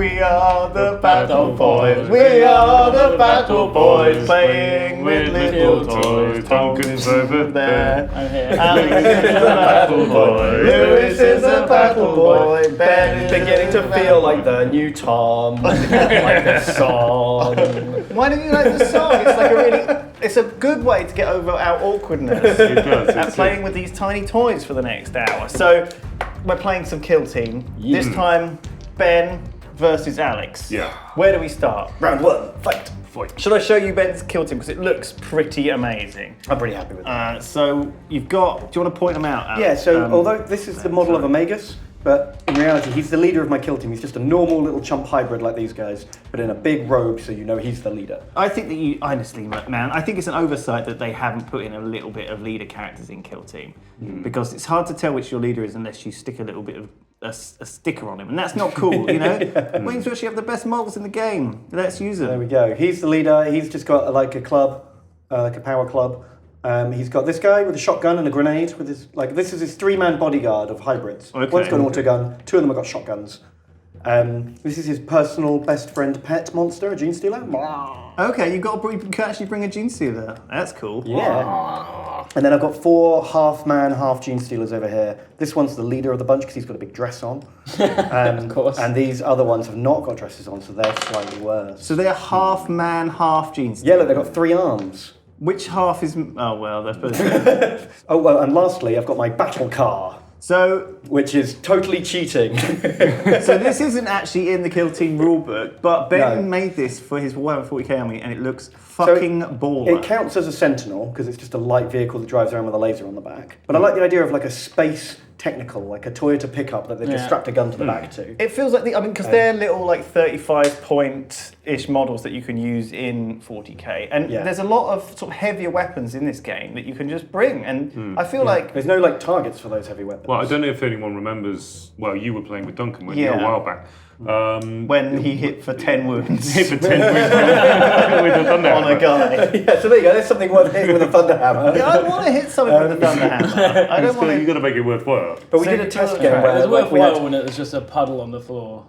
We are the Battle Boys. We are the Battle Boys, playing with little toys. Duncan's over there. Alex is a Battle Boy. Lewis is a Battle Boy. Ben is beginning to feel like the new Tom. Like the song. Why don't you like the song? It's like it's a good way to get over our awkwardness. It does. At playing with these tiny toys for the next hour. So we're playing some kill team. This time, Ben versus Alex. Yeah. Where do we start? Round one, fight. Should I show you Ben's kill team because it looks pretty amazing? I'm pretty happy with it. So you've got. Do you want to point them out? Alex? Yeah. So although this is the model of a Magus, but in reality he's the leader of my kill team. He's just a normal little chump hybrid like these guys, but in a big robe, so you know he's the leader. I think that you, honestly, man, I think it's an oversight that they haven't put in a little bit of leader characters in kill team, because it's hard to tell which your leader is unless you stick a little bit of a sticker on him, and that's not cool, you know? Means we actually have the best models in the game. Let's use them. There we go. He's the leader. He's just got like a club, like a power club. He's got this guy with a shotgun and a grenade with his, this is his 3-man bodyguard of hybrids. Okay. One's got an autogun, 2 of them have got shotguns. This is his personal best friend pet monster, a Genestealer. Okay, you can actually bring a Genestealer. That's cool. Yeah. And then I've got 4 half-man, half-Genestealers over here. This one's the leader of the bunch because he's got a big dress on. Of course. And these other ones have not got dresses on, so they're slightly worse. So they're half man, half Genestealer. Yeah, look, they've got 3 arms. Which half is? Oh well, they're supposed to. Oh, well, and lastly, I've got my battle car. So, which is totally cheating. So this isn't actually in the Kill Team rulebook, but Ben made this for his Warhammer 40k army, and it looks fucking baller. It counts as a Sentinel because it's just a light vehicle that drives around with a laser on the back. But I like the idea of like a space technical, like a Toyota pickup that they've just strapped a gun to the back to. It feels like because they're little 35-point-ish models that you can use in 40k, and there's a lot of sort of heavier weapons in this game that you can just bring, and I feel like there's no targets for those heavy weapons. Well, I don't know if anyone remembers. Well, you were playing with Duncan a while back. When he hit for 10 wounds. Hit for 10 wounds with a thunder on a guy. Yeah, so there you go. There's something worth hitting with a thunder hammer. Yeah, I want to hit something with a thunder hammer. I don't want to. You've got to make it worthwhile. But we did a test game where it was worthwhile when it was just a puddle on the floor.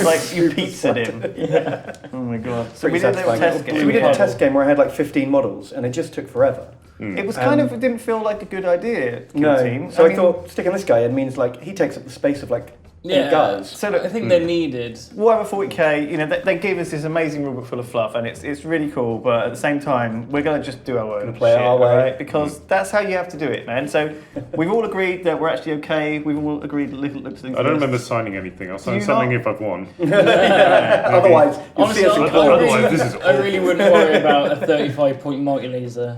Like you pizzaed him. Yeah. Oh my god. So we did a test game. So we did a test game where I had 15 models, and it just took forever. It was kind of, it didn't feel like a good idea. Team. So I thought sticking this guy in means he takes up the space of 8 guys. So look, I think they're needed. Warhammer 40k, they gave us this amazing rulebook full of fluff, and it's really cool. But at the same time, we're gonna just do our own play shit, our way, right? Because that's how you have to do it, man. So we've all agreed that we're actually okay. We've all agreed that little looks. I don't remember signing anything. I'll sign something if I've won. Otherwise, honestly, I really wouldn't worry about a 35-point multi-laser.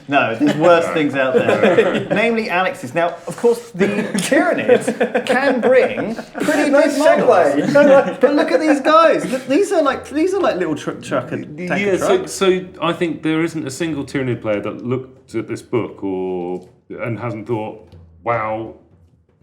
No, there's worse things out there. Namely Alex's. Now, of course, the Tyranids can bring pretty nice models. But look at these guys. Look, these are like little truck and tanker trucks. So I think there isn't a single Tyranid player that looked at this book and hasn't thought, wow,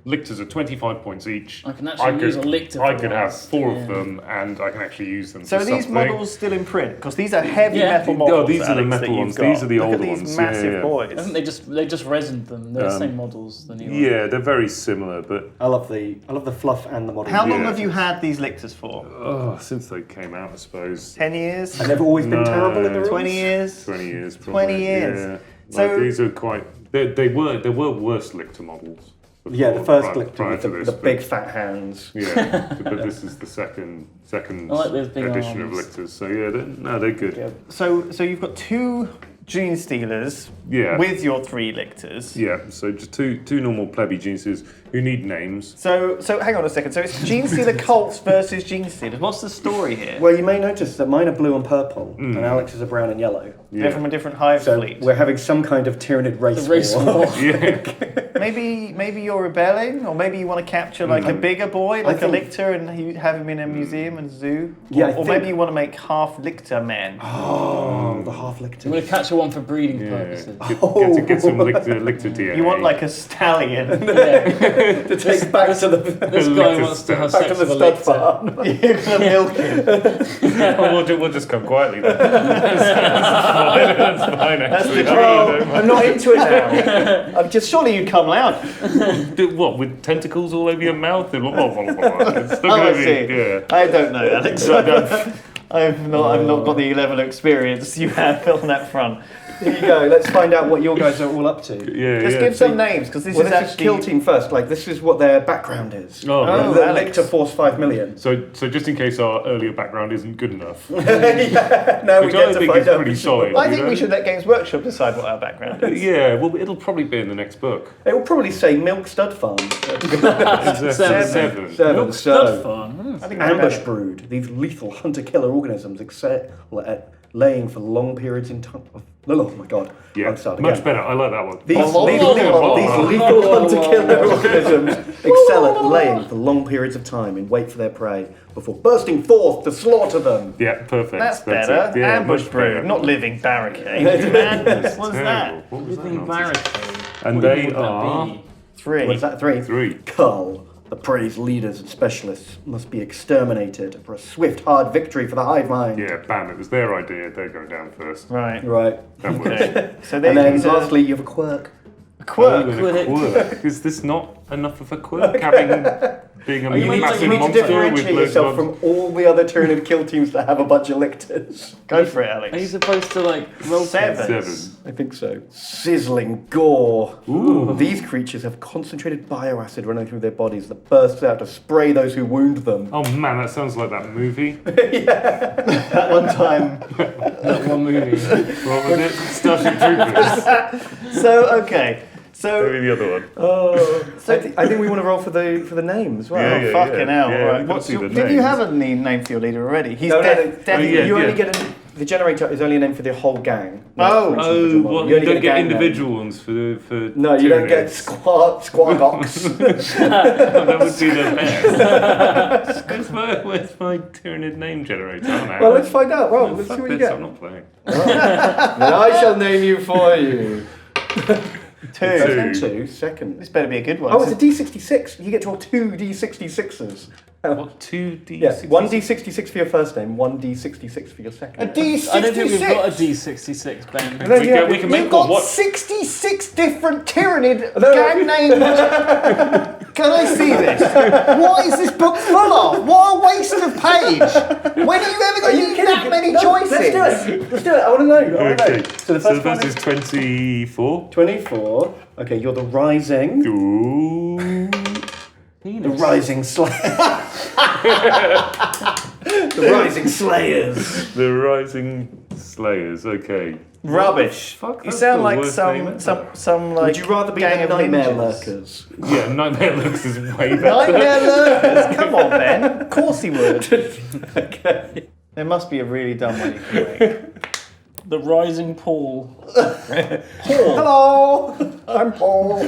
lictors are 25 points each. I can actually use a lictor. I could have 4 of them, and I can actually use them. So for are these something. models still in print? Because these are heavy metal models. Oh, these are the metal ones. These are the old ones. Look at these massive boys. I think they just resined them. They're the same models. Yeah, they're very similar, but I love the fluff and the models. How long have you had these lictors for? Oh, since they came out, I suppose. 10 years. And they've always been terrible in the rules. 20 years. 20 years. Probably. 20 years. Yeah. So these are quite. There were worse lictor models. Yeah, the first lictor with the big fat hands. Yeah, but this is the second edition of lictors. So yeah, they're good. Yeah. So you've got 2 Genestealers with your 3 lictors. Yeah, so just two normal plebby Genestealers who need names. So hang on a second. So it's Genestealer cults versus Genestealers. What's the story here? Well, you may notice that mine are blue and purple, and Alex's are brown and yellow. They're from a different hive fleet. We're having some kind of Tyranid race war. Maybe you're rebelling, or maybe you want to capture a bigger boy, a lictor, and you have him in a museum and zoo. Or maybe you want to make half lictor men. Oh, the half lictor. I'm going to capture one for breeding purposes. Get some lictor DNA. You want a stallion. to take back to the This guy wants to have back sex to the with a stud lictor. farm. You're gonna milk him. We'll just come quietly then. That's fine, That's the actually. dream. I'm not into it now. I'm just surely you'd come loud. Do what, with tentacles all over your mouth? It's still Oh, gonna I be, see. yeah. I don't know, Alex. I've not got the level of experience you have on that front. Here you go. Let's find out what your guys are all up to. Yeah, Just yeah. give some names, because this Well, is this is actually Kill Team first. Like, this is what their background is. Oh, right. The Alex. Lictor Force 5 million. So just in case our earlier background isn't good enough, Yeah, now we which get I to think find is out. pretty solid. I you think know? we should let Games Workshop decide what our background is. Yeah, well, it'll probably be in the next book. It will probably say Milk Stud Farm. It's Seven. Seven. Stud So, farm. I think that's ambush better. brood. These lethal hunter-killer organisms excel at laying for long periods in time. Oh my god. Yeah, I'll start much again. better. I like that one. These Oh, lethal hunter-killer organisms excel at laying for long periods of time in wait for their prey before bursting forth to slaughter them. Yeah, perfect. That's better. it. Yeah, Ambush much brood, better. not living barricade. Madness. What's Terrible. that? What was that Living nonsense? barricade. And What they would that are be? 3. What is that? Three. 3. Cull. The prey's leaders and specialists must be exterminated for a swift, hard victory for the hive mind. Yeah, bam, it was their idea. They're going down first. Right. Right. That works. Okay. So And then there's lastly, you have a quirk. a quirk. Oh, and a quirk. Is this not enough of a quirk? Being a You need massive to monster with differentiate loads yourself of... from all the other Tyranid kill teams that have a bunch of lictors. Go for it, Are you Alex. supposed to like roll 7. 7. I think so. Sizzling gore. Ooh. These creatures have concentrated bioacid running through their bodies that bursts out to spray those who wound them. Oh man, that sounds like that movie. That one time. that one movie? What was it? Starship Troopers. So, okay. So, Maybe the other one. I think we want to roll for the name as well. Yeah, yeah. fucking hell. Yeah, Right. we've got What's to your, see the did you names. have a name for your leader already? He's No, definitely. yeah. You only get the generator is only a name for the whole gang. Oh. not for each Oh, individual model. well, you only don't a get gang name. individual ones for No, you don't get Tyranids. squawgox. That would be the best. Where's my Tyranid name generator? I don't know. Well, let's find out. Well, Oh, let's see fuck what you this, get. I'm not playing. Then I shall name you for you. 2. And 2 second. This better be a good one. Oh, it's a D66. You get to roll 2 D66s. What, 2D? Yeah, 1 D66 for your first name, 1 D66 for your second. A D66. I don't think we've got a D66, Ben. And then We can make You've got what? 66 different Tyranid No. gang names. Can I see this? What is this book full of? What a waste of page. When are you ever going to need that many choices? Let's do it. Let's do it. I want to know. I want to know. Okay. So the first one is 24. 24. Okay, you're the Rising. Ooh. The Rising Slayer. The Rising Slayers. The Rising Slayers, okay. Rubbish. Fuck, You that's sound the like worst name some ever. some like. Would you rather be gang the of Nightmare ninjas? Lurkers? Yeah, Nightmare Looks is way better. Nightmare lurkers. Come on, Ben. Of course he would. Okay. There must be a really dumb way you can make. The Rising Paul. Hello, I'm Paul.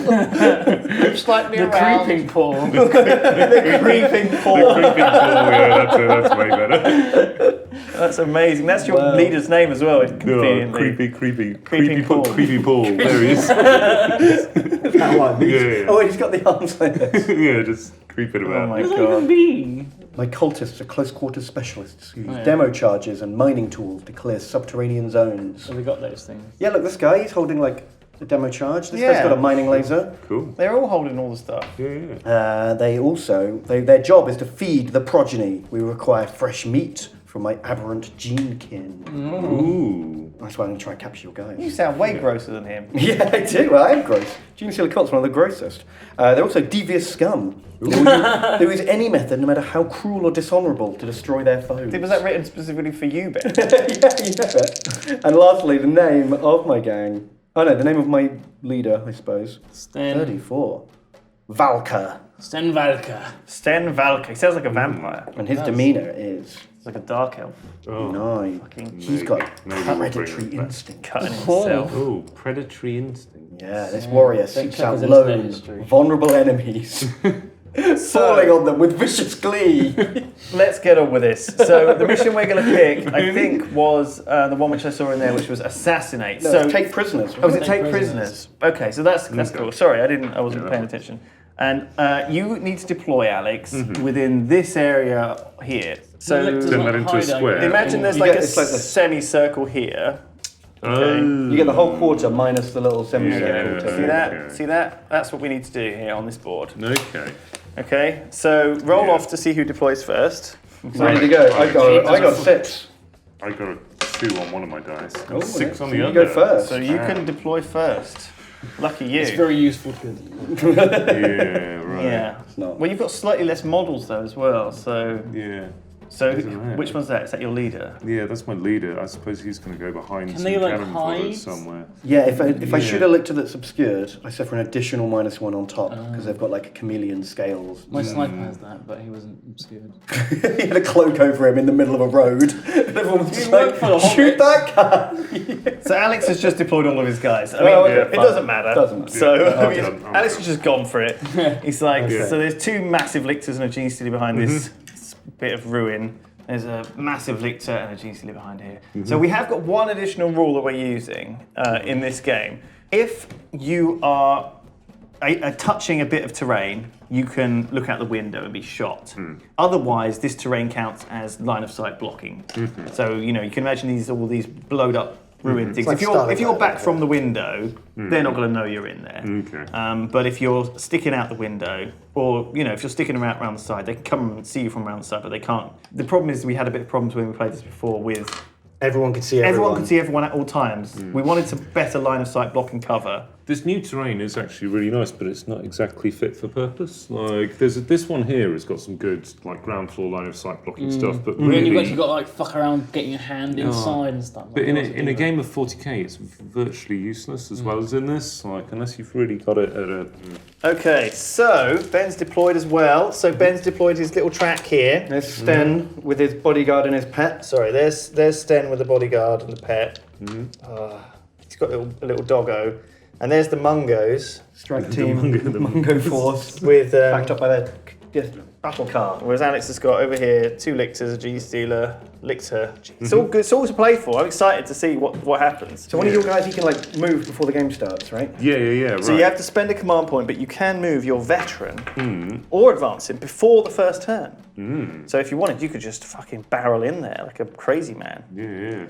Slightly The Creeping Paul. The creeping The Paul. creeping ball, yeah, that's way better. That's amazing. That's your Wow. leader's name as well. Oh, Conveniently. creepy Paul. creepy Paul. There he is. That one. Yeah. Oh, he's got the arms like this. Yeah, just creeping Oh about. my What does that even god. mean? My cultists are close quarters specialists who use Oh, yeah. demo charges and mining tools to clear subterranean zones. So we got those things. Yeah, look, this guy, he's holding like a demo charge. This Yeah. guy's got a mining laser. Cool. They're all holding all the stuff. Yeah. Their job is to feed the progeny. We require fresh meat from my aberrant gene kin. Ooh. That's why I'm going to try and capture your guys. You sound way grosser than him. Yeah, I do. I am gross. Genestealer cult's one of the grossest. They're also devious scum. They use any method, no matter how cruel or dishonourable, to destroy their foes. Was that written specifically for you, Ben? Yeah. And lastly, the name of my gang. Oh no, the name of my leader, I suppose. Sten 34. Valka. Valka. Sten Valka. He sounds like a vampire. And his demeanour is He's like a dark elf. Oh. 9. Fucking He's got maybe we'll bring predatory it back. instinct. cutting himself. Oh, predatory instinct. Yeah, this warrior Don't seeks check out his internet lone, history. vulnerable enemies, falling on them with vicious glee. Let's get on with this. So the mission we're going to pick, I think, was the one which I saw in there, which was assassinate. No, so take prisoners. Oh, was it Take take prisoners. prisoners? Okay, so that's cool. Sorry, I wasn't paying attention. And you need to deploy, Alex, within this area here. So Turn that into a square. imagine there's It's like the semicircle here. You get the whole quarter minus the little semicircle. Yeah. See that? Okay. See that? That's what we need to do here on this board. Okay. Okay, so roll off to see who deploys first. Ready to go. I got 6. I got a 2 on one of my dice. Oh, 6 on so the you other. go first. So you can deploy first. Lucky you. It's very useful to Yeah, right. Yeah. not. Well, you've got slightly less models though as well. So Yeah. which one's that? Is that your leader? Yeah, that's my leader. I suppose he's going to go behind some they, like, cannon fodder hide? somewhere. Yeah, if I shoot a lictor that's obscured, I suffer an additional -1 on top because they've got like a chameleon scales. My sniper has that, but he wasn't obscured. He had a cloak over him in the middle of a road. And everyone was just worked for the like, shoot hobbits." that guy! So Alex has just deployed all of his guys. I mean, Oh, okay, it fine. doesn't matter. Doesn't matter. So I mean, I'm Alex done. has just gone for it. He's like, Okay. so there's 2 massive lictors and a Genestealer behind this bit of ruin. There's a massive lictor and a Genestealer behind here. So we have got one additional rule that we're using in this game. If you are touching a bit of terrain, you can look out the window and be shot. Otherwise, this terrain counts as line of sight blocking. So you can imagine all these blowed up ruined things. like If you're Stalingrad, back from the window, they're not going to know you're in there. Okay. But if you're sticking out the window, or if you're sticking around the side, they can come and see you from around the side, but they can't. The problem is we had a bit of problems when we played this before with Everyone could see everyone could see everyone at all times. We wanted to better line of sight block and cover. This new terrain is actually really nice, but it's not exactly fit for purpose. Like, this one here has got some good, like, ground floor line of sight blocking stuff, but Really, you've really, actually got to like fuck around, getting your hand inside and stuff. but in a game of 40k, it's virtually useless as well as in this. Like, unless you've really got it at a Okay, so Ben's deployed as well. So Ben's deployed his little track here. There's Sten with his bodyguard and his pet. Sorry, there's Sten with the bodyguard and the pet. He's got a little doggo. And there's the Mungos Strike team, the Mungo force, with backed up by their battle car. whereas Alex has got over here 2 lictors, a Genestealer, lictor. It's all good. It's all to play for. I'm excited to see what happens. So one of your guys, he can like move before the game starts, right? Yeah, right. So you have to spend a command point, but you can move your veteran or advance him before the first turn. So if you wanted, you could just fucking barrel in there like a crazy man. Yeah.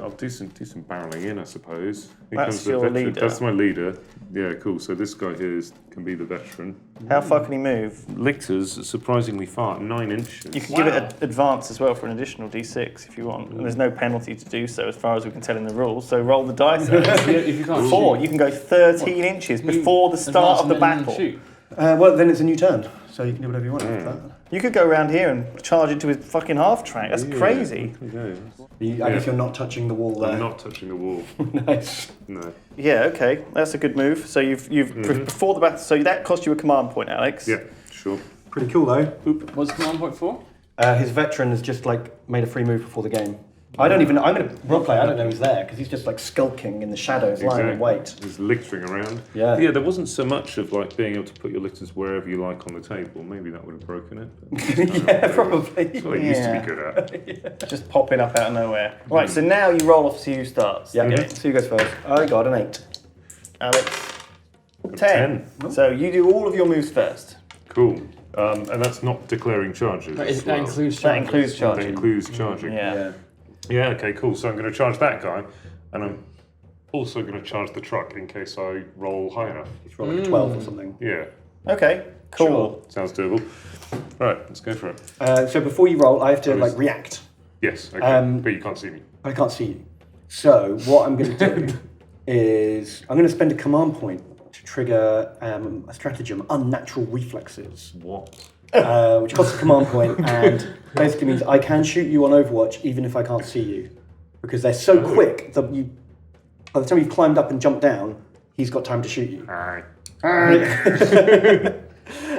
I'll do some barreling in, I suppose. Here That's comes the your veteran. leader. That's my leader. Yeah, cool. So this guy here can be the veteran. How far can he move? Lictors surprisingly far, 9 inches. You can give it an advance as well for an additional D6 if you want. And there's no penalty to do so as far as we can tell in the rules. So roll the dice. if you can't 4, shoot, you can go 13 inches before the start of the advance and then battle. shoot. Well, then it's a new turn, so you can do whatever you want after that. You could go around here and charge into his fucking half track. That's crazy. I guess you're not touching the wall there. I'm not touching the wall. Nice. No. Yeah, okay. That's a good move. So you've before the battle. So that cost you a command point, Alex. Yeah, sure. Pretty cool though. What's command point for? His veteran has just like made a free move before the game. I'm going to roleplay. I don't know he's there because he's just like skulking in the shadows, lying in wait. He's lictering around. Yeah. Yeah, there wasn't so much of like being able to put your lictors wherever you like on the table. Maybe that would have broken it. But Yeah, probably. That's what it used to Yeah. be good at. Just popping up out of nowhere. Right, so now you roll off to see who starts. Yeah. Okay. So you guys first. I got an 8. Alex. 10. So you do all of your moves first. Cool. And that's not declaring charges. That, as that well. includes That charges. includes That charging. includes charging. Yeah. Yeah, okay, cool. So I'm going to charge that guy, and I'm also going to charge the truck in case I roll high enough. It's like a 12 or something. Yeah, Okay, cool. sounds doable. Right, let's go for it. So before you roll, I have to like react. Yes, okay, but you can't see me. I can't see you. So what I'm going to do is I'm going to spend a command point to trigger a stratagem, unnatural reflexes. What? Which costs a command point and basically means I can shoot you on Overwatch even if I can't see you. Because they're so quick that by the time you've climbed up and jumped down, he's got time to shoot you. Aye.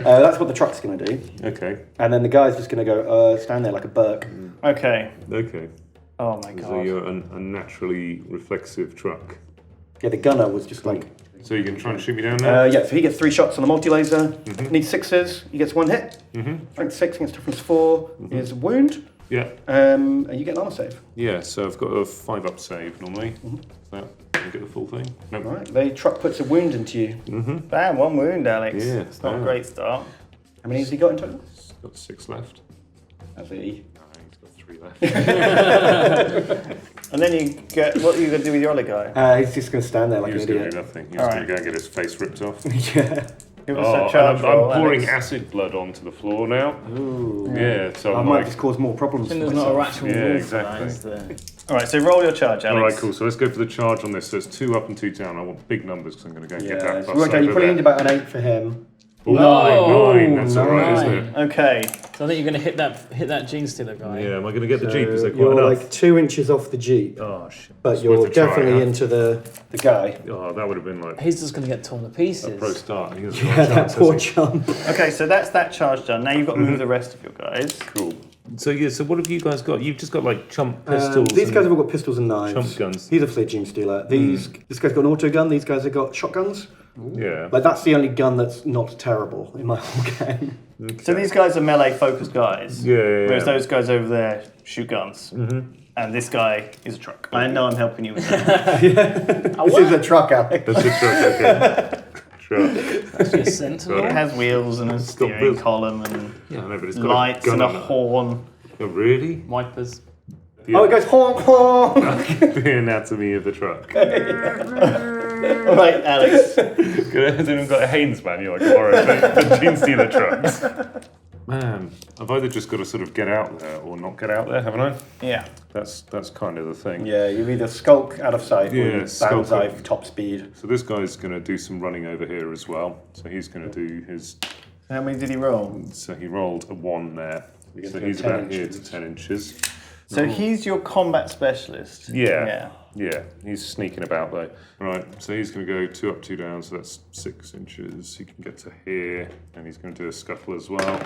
That's what the truck's going to do. Okay. And then the guy's just going to go stand there like a Burke. Okay. Okay. Oh my So god. you're a naturally reflexive truck. Yeah, the gunner was just like... So you can try and shoot me down now? yeah, so he gets 3 shots on the multi-laser. Needs 6s. He gets 1 hit. Strength 6 against toughness 4 is a wound. Yeah. And you get an armor save. Yeah, so I've got a 5-up save normally. So doesn't get the full thing. Nope. Right, the truck puts a wound into you. Bam, 1 wound, Alex. Yeah, It's not a bam. great start. How many has he got in total? He's got 6 left. Has he? No, he's got 3 left. And then you get, what are you going to do with your other guy? He's just going to stand there like He an was going to idiot. do nothing. He was going to go and get his face ripped off. Yeah. Give us Oh, a and charge roll, I'm pouring Alex. acid blood onto the floor now. Ooh. Yeah, so I I'm might like, just cause more problems for There's not a myself. actual Yeah, rule exactly. for that, is there? All right, so roll your charge, Alex. all right, cool. So let's go for the charge on this. So it's 2 up and 2 down. I want big numbers because I'm going to go and get Yeah, that so bus okay, you over probably need there. about an 8 for him. Ooh, No. 9. That's all right, isn't 9. it? Okay. So I think you're going to hit that Genestealer guy. Yeah, am I going to get the So Jeep? Is that quite you're enough? like 2 inches off the Jeep, Oh, shit. but It's you're worth a try, definitely huh? into the guy. Oh, that would have been like He's just going to get torn to a pieces. pro start. He hasn't got Yeah, a that chance, poor has he? chump. Okay, so that's that charge done. Now you've got to move the rest of your guys. Cool. So yeah, so what have you guys got? You've just got like chump pistols. These and guys have all got pistols and knives. chump guns. He's obviously a Genestealer. This guy's got an auto gun. These guys have got shotguns. Yeah. Like that's the only gun that's not terrible in my whole game. So these guys are melee focused guys. Yeah. Whereas those guys over there shoot guns. And this guy is a truck. I know I'm helping you with that. This is a truck, Alex. That's a truck. Okay. Truck. Actually, a sentinel. It has wheels and a steering this. column and Yeah, I know, but it's got lights a gun and a on it. horn. Oh, really? Wipers. Yeah. Oh, it goes honk honk. The anatomy of the truck. All right, Alex. Has anyone got a Haynes manual I can borrow the Genestealer trucks? Man, I've either just got to sort of get out there or not get out there, haven't I? Yeah. That's kind of the thing. Yeah, you either skulk out of sight or Yeah, you skulk banzai out. top speed. So this guy's going to do some running over here as well. So he's going to do his. How many did he roll? So he rolled a 1 there. gets So to he's 10 about here inches. to 10 inches. So he's your combat specialist. Yeah. Yeah, he's sneaking about though. Right, so he's going to go 2 up, 2 down, so that's 6 inches. He can get to here, and he's going to do a scuffle as well.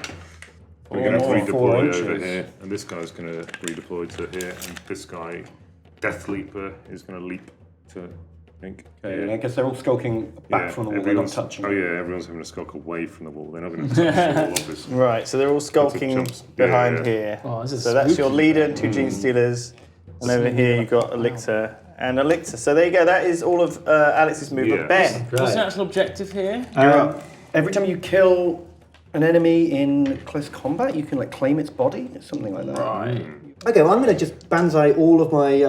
We're going to more, 4 redeploy inches. over here, and this guy's going to redeploy to here, and this guy, Death Leaper, is going to leap to, I think. Okay, and I guess they're all skulking back from the wall. They're not everyone's- touching. Oh yeah, everyone's having to skulk away from the wall. They're not going to touch the wall, obviously. Right, so they're all skulking jumps. Yeah, behind yeah. here. Oh, this is So that's your spooky. leader, 2 Genestealers. And over here you've got Elixir and Elixir. So there you go, that is all of Alex's movement. Yeah. Ben. What's the actual objective here? Every time you kill an enemy in close combat, you can like claim its body. It's something like that. Right. Okay, well I'm going to just banzai all of my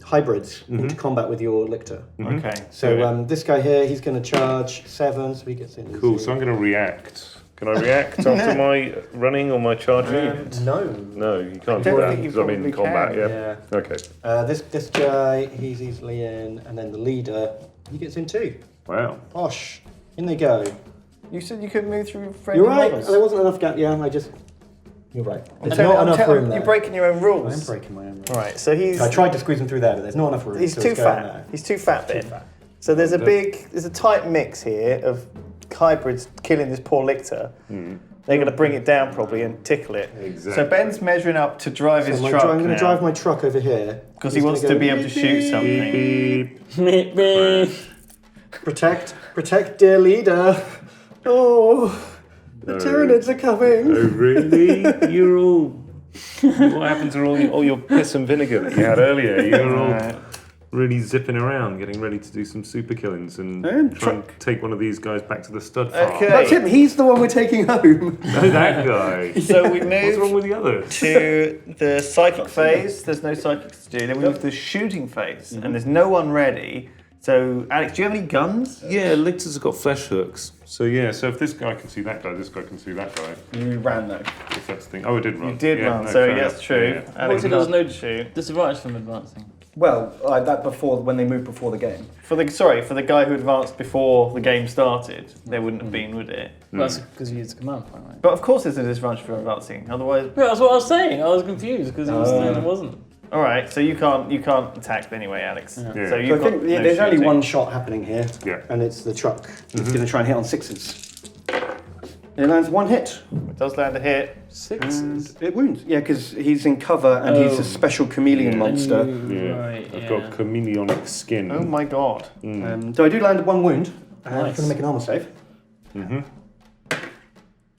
hybrids into combat with your lictor. Okay. So this guy here, he's going to charge 7, so he gets in. Cool, so I'm going to react. Can I react after my running or my charging? No. No, you can't don't do that think you because I'm in probably combat, can. yeah? Okay. This guy, he's easily in, and then the leader, he gets in too. Wow. Posh. In they go. You said you could move through friendly You're right. models. There wasn't enough gap. Yeah, You're right. There's I'm not enough telling- room there. You're breaking your own I'm rules. breaking my own rules. Right, so he's I tried to squeeze him through there, but there's not enough room. he's so too it's going fat. there. He's too fat, Ben. fat. So there's a tight mix here of hybrids killing this poor Lictor. They're going to bring it down probably and tickle it. Exactly. So Ben's measuring up to drive his truck I'm going to drive my truck over here. because he wants to be able to shoot something. Beep. Beep, beep. Protect, dear leader. Oh, the Tyranids are coming. Oh, really? You're all. What happened to all your piss and vinegar that you had earlier? You're all really zipping around, getting ready to do some super killings and try and take one of these guys back to the stud farm. Okay. That's him. He's the one we're taking home. No, that guy. So we What's wrong moved with the others? to the psychic phase. There's no psychics to do. Then we move to the shooting phase, and there's no one ready. So, Alex, do you have any guns? Yeah, Lictors have got flesh hooks. So yeah, so if this guy can see that guy, this guy can see that guy. You ran though. If that's the thing. Oh, I did run. You did Yeah, run, no, so fair yes, enough. true. Yeah. Alex There's no can't shoot. disadvantage from advancing. Well, that before when they moved before the game. For the guy who advanced before the game started, there wouldn't have been, would it? Well, that's because you used the command point, right? But of course, there's a disadvantage for advancing. Otherwise, Yeah, that's what I was saying. I was confused because it was saying it wasn't. all right. So you can't attack anyway, Alex. Yeah. So So you've I got think no there's only shooting. one shot happening here, Yeah. and it's the truck. He's going to try and hit on 6s. It lands 1 hit. It does land a hit. Sixes. It wounds. Yeah, because he's in cover and he's a special chameleon monster. Yeah. Right, I've got chameleonic skin. Oh my god. So I do land 1 wound. I'm Nice. going to make an armor save.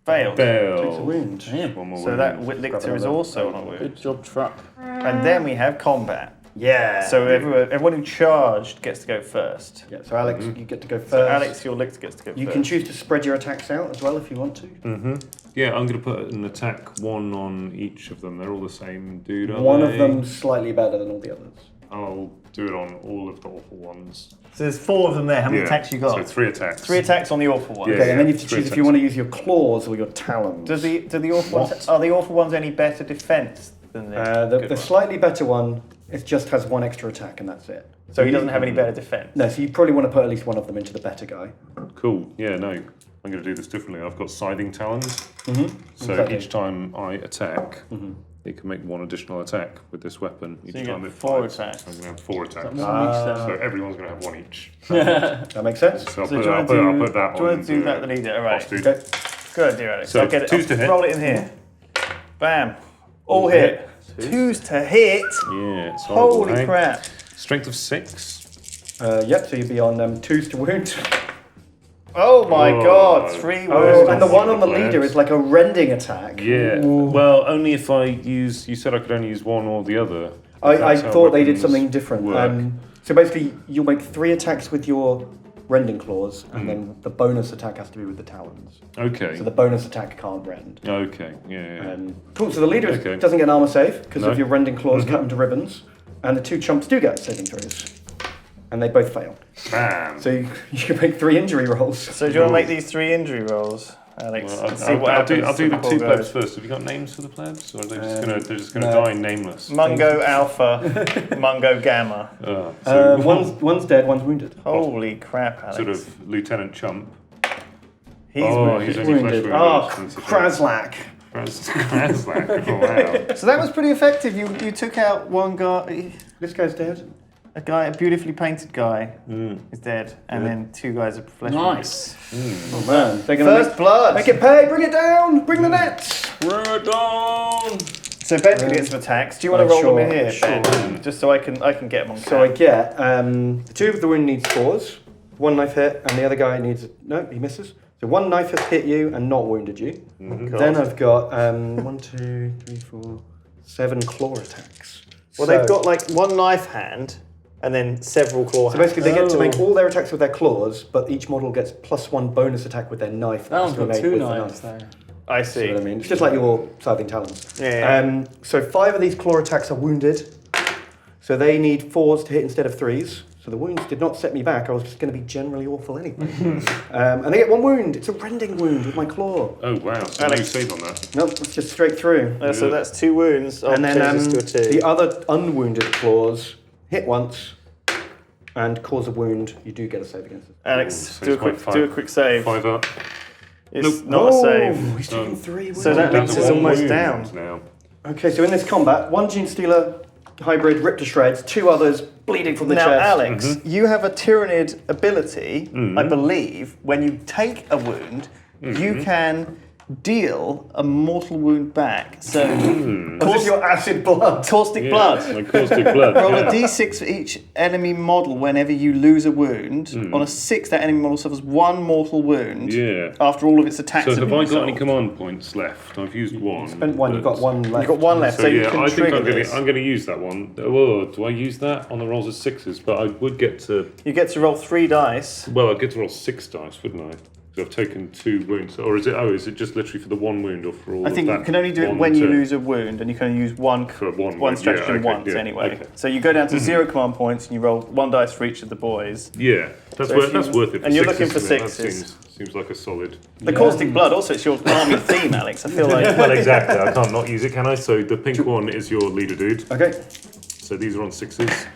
Failed. Takes a Bell. wound. Damn. One more So wound. that Whitlictor is also on a wound. Good job, truck. And then we have combat. Yeah. So everyone who charged gets to go first. Yeah, so Alex, you get to go first. So Alex, your lictor gets to go first. You can choose to spread your attacks out as well if you want to. Yeah, I'm going to put an attack 1 on each of them. They're all the same dude, aren't One they? of them's slightly better than all the others. I'll do it on all of the awful ones. So there's 4 of them there. How many Yeah. attacks you got? So 3 attacks. 3 attacks on the awful one. Yeah. Okay, and then you have to 3 choose if attacks. you want to use your claws or your talons. Do the awful ones, are the awful ones any better defense than the good the ones? slightly better one, it just has 1 extra attack and that's it. So he doesn't have any better defense. No, so you probably want to put at least one of them into the better guy. Cool. Yeah, no. I'm going to do this differently. I've got scything talons. So Exactly. each time I attack, it can make 1 additional attack with this weapon. Each you time get it 4 fires. attacks. So I'm going to have 4 attacks. More So everyone's going to have 1 each. That makes sense? So I'll So put do you I'll want put to I'll do, put that do you on. want to do that, the leader? All right. hostage. Okay. Good idea, Alex. So I'll get it. 2s to hit. Roll it in here. Bam. All hit. 2s to hit. Yeah, it's horrible, Holy hey? crap. Strength of 6. Yep, so you'd be on 2s to wound. Oh my Oh. god. 3 Oh, wounds. and the one on the Flares. leader is like a rending attack. Yeah. Well, only if I use. You said I could only use 1 or the other. I That's how thought they did weapons something different. work. So basically, you'll make 3 attacks with your rending claws, and then the bonus attack has to be with the talons. Okay. So the bonus attack can't rend. Okay. Yeah. Cool, so the leader Okay. doesn't get an armor save because No. of your rending claws cut them to ribbons, and the 2 chumps do get saving throws. And they both fail. Bam. So you can make 3 injury rolls. So do you want to make these 3 injury rolls, Alex? Well, and see what I'll do happens the to poor 2 plebs guys? first. Have you got names for the plebs, or are they just gonna no. die nameless? Mungo Alpha, Mungo Gamma. So One's dead, one's wounded. Holy crap, Alex. sort of Lieutenant Chump. He's Oh, wounded. he's only flesh Wounded. wounded. Oh, That's a shame. Kraslak. Kraslak. Oh wow. So that was pretty effective. You took out one guy, This guy's dead. a beautifully painted guy is dead, and then 2 guys are flesh wounded. Nice. Oh man, they're gonna First blood. make it pay. Bring it down. Bring the nets. Bring it down. So Ben can get some attacks. Do you want to roll sure, them in here, sure. Ben? Just so I can get them on So I count. get 2 of the wound needs 4s. 1 knife hit, and the other guy needs no. He misses. So 1 knife has hit you and not wounded you. Then I've got 1, 2, 3, 4, 7 claw attacks. Well, So- they've got like 1 knife hand, and then several claw So hands. basically, they get to make all their attacks with their claws, but each model gets +1 bonus attack with their knife. That one's has to be got made 2 with the knives knife. though. I See see. what I mean? It's just like your scything talons. Yeah. So 5 of these claw attacks are wounded, so they need 4s to hit instead of 3s. So the wounds did not set me back. I was just going to be generally awful anyway. And they get 1 wound. It's a rending wound with my claw. Oh wow. So no save on that. Nope, it's just straight through. So that's 2 wounds. I'll And then change this to a 2. the other unwounded claws hit once and cause a wound. You do get a save against it. Alex, So do a it's quick like do a quick save. 5 up. It's not a save. He's taking 3 wounds. So that Down means to it's 1 almost wound down. now. Okay, so in this combat, 1 Genestealer hybrid ripped to shreds, 2 others bleeding from the Now, chest. Alex, you have a Tyranid ability, I believe. When you take a wound, you can deal a mortal wound back. So, As if your acid blood. caustic Yeah, blood. like caustic blood. Roll yeah. a d6 for each enemy model whenever you lose a wound. Hmm. On a 6, that enemy model suffers 1 mortal wound Yeah. after all of its attacks So have have been I got any resolved. command points left? I've used 1. Spent 1, you've got 1 left. You've got 1 left, so, you yeah, can I think trigger I'm gonna this. I'm gonna use that one. Oh, do I use that on the rolls of 6s? But I would get to You get to roll 3 dice. well, I'd get to roll 6 dice, wouldn't I? So I've taken 2 wounds, or is it just literally for the 1 wound, or for all? I think of you that can only do it one when you turn? lose a wound, and you can only use one For one one wound, stratagem yeah, okay, once yeah, anyway. okay. So you go down to 0 command points, and you roll 1 dice for each of the boys. Yeah, that's So worth if you- it. For and you're 6s, looking for isn't it? That 6s. seems like a solid. The caustic blood, also, it's your army theme, Alex. I feel like. Well, exactly. I can't not use it, can I? So the pink one is your leader dude. Okay. So these are on 6s.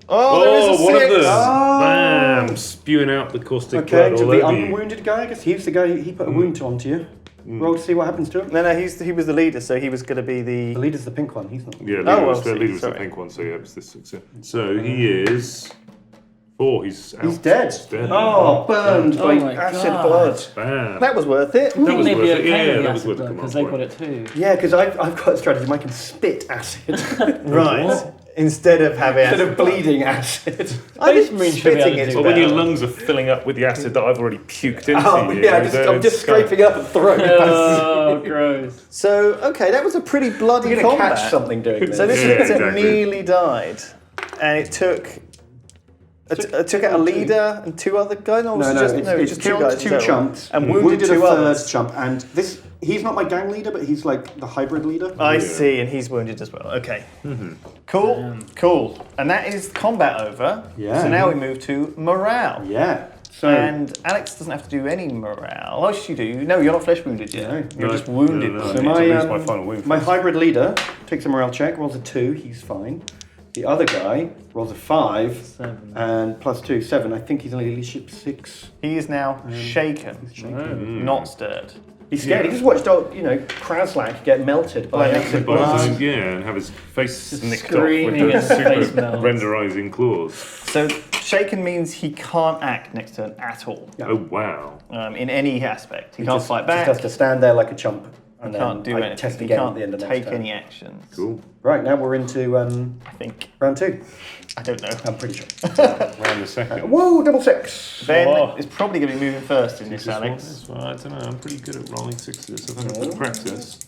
Oh, there is a one of 6! them! Oh. Bam! Spewing out the caustic Okay, blood to all the over you. unwounded guy, I guess he's the guy, he put a wound onto you. Roll to see what happens to him. No, he was the leader, so he was going to be The the. leader's the pink one, he's not. Yeah, leader Oh, was, well, the, see, leader was the sorry. pink one, so yeah, it's this 6. So he is 4. He's out. He's dead. He's dead. Oh, burned by my acid God. blood. Bam! That was worth it. I think was they'd be worth it. okay Yeah, with that the was acid worth the blood command because they've point. got it too. Yeah, because I've got a strategy, I can spit acid Right. Instead of having. instead of bleeding acid. I Space think Marines should be able spitting to is do Or when your better. lungs are filling up with the acid that I've already puked into Oh, you. yeah, then I'm just it's kind of- scraping up and throwing it back. Oh, gross. So, okay, that was a pretty bloody You're going to combat. catch something doing this. So this Yeah, leader exactly. nearly died. and it took. It took out a leader and 2 other guys. No, it's just two guys, 2 chumps, and wounded 2 a others. third chump, and this. He's not my gang leader, but he's like the hybrid leader. I see, and he's wounded as well. Okay. Cool. And that is combat over. Yeah. So now we move to morale. Yeah. So And Alex doesn't have to do any morale. Oh, yes, you do. No, you're not flesh wounded yet. No. You're just wounded. No. So my final wound. my hybrid leader takes a morale check, rolls a 2, he's fine. The other guy rolls a 5 7. and plus 2, 7. I think he's only leadership 6. He is now shaken, not stirred. He's scared. He just watched, Kraslak get melted by an exit blast. And have his face nicked off screaming with as the his face super melts. renderizing claws. So shaken means he can't act next turn at all. Yeah. Oh wow! In any aspect, he can't fight back. Just has to stand there like a chump. And Can't do I anything. test He again can't at the end of next take turn. any actions. Cool. Right, now we're into I think. round 2. I don't know. I'm pretty sure. Round the second. Whoa, double 6. Ben Oh. is probably going to be moving first in this, Alex. Well, I don't know. I'm pretty good at rolling 6s. I think I've got practice.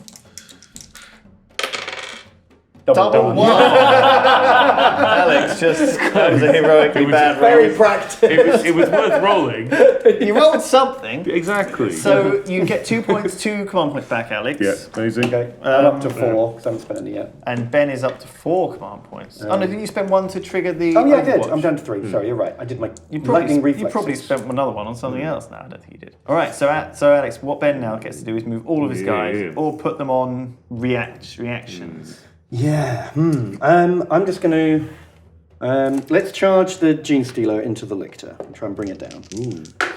Double 1. Alex just that was a heroically bad Very roll. practiced. It was worth rolling. You rolled something. Exactly. So you get 2 points, 2 command points back, Alex. Yeah, amazing. Okay, I'm up to 4 because I haven't spent any yet. And Ben is up to 4 command points. Oh no, didn't you spend 1 to trigger the? Oh yeah, I did. Overwatch? I'm down to 3. Sorry, you're right. I did my You lightning probably, reflexes. you probably spent another one on something else. No, I don't think you did. All right, so Alex, what Ben now gets to do is move all of his guys, or put them on reactions. Yeah. I'm just going to let's charge the Genestealer into the Lictor and try and bring it down.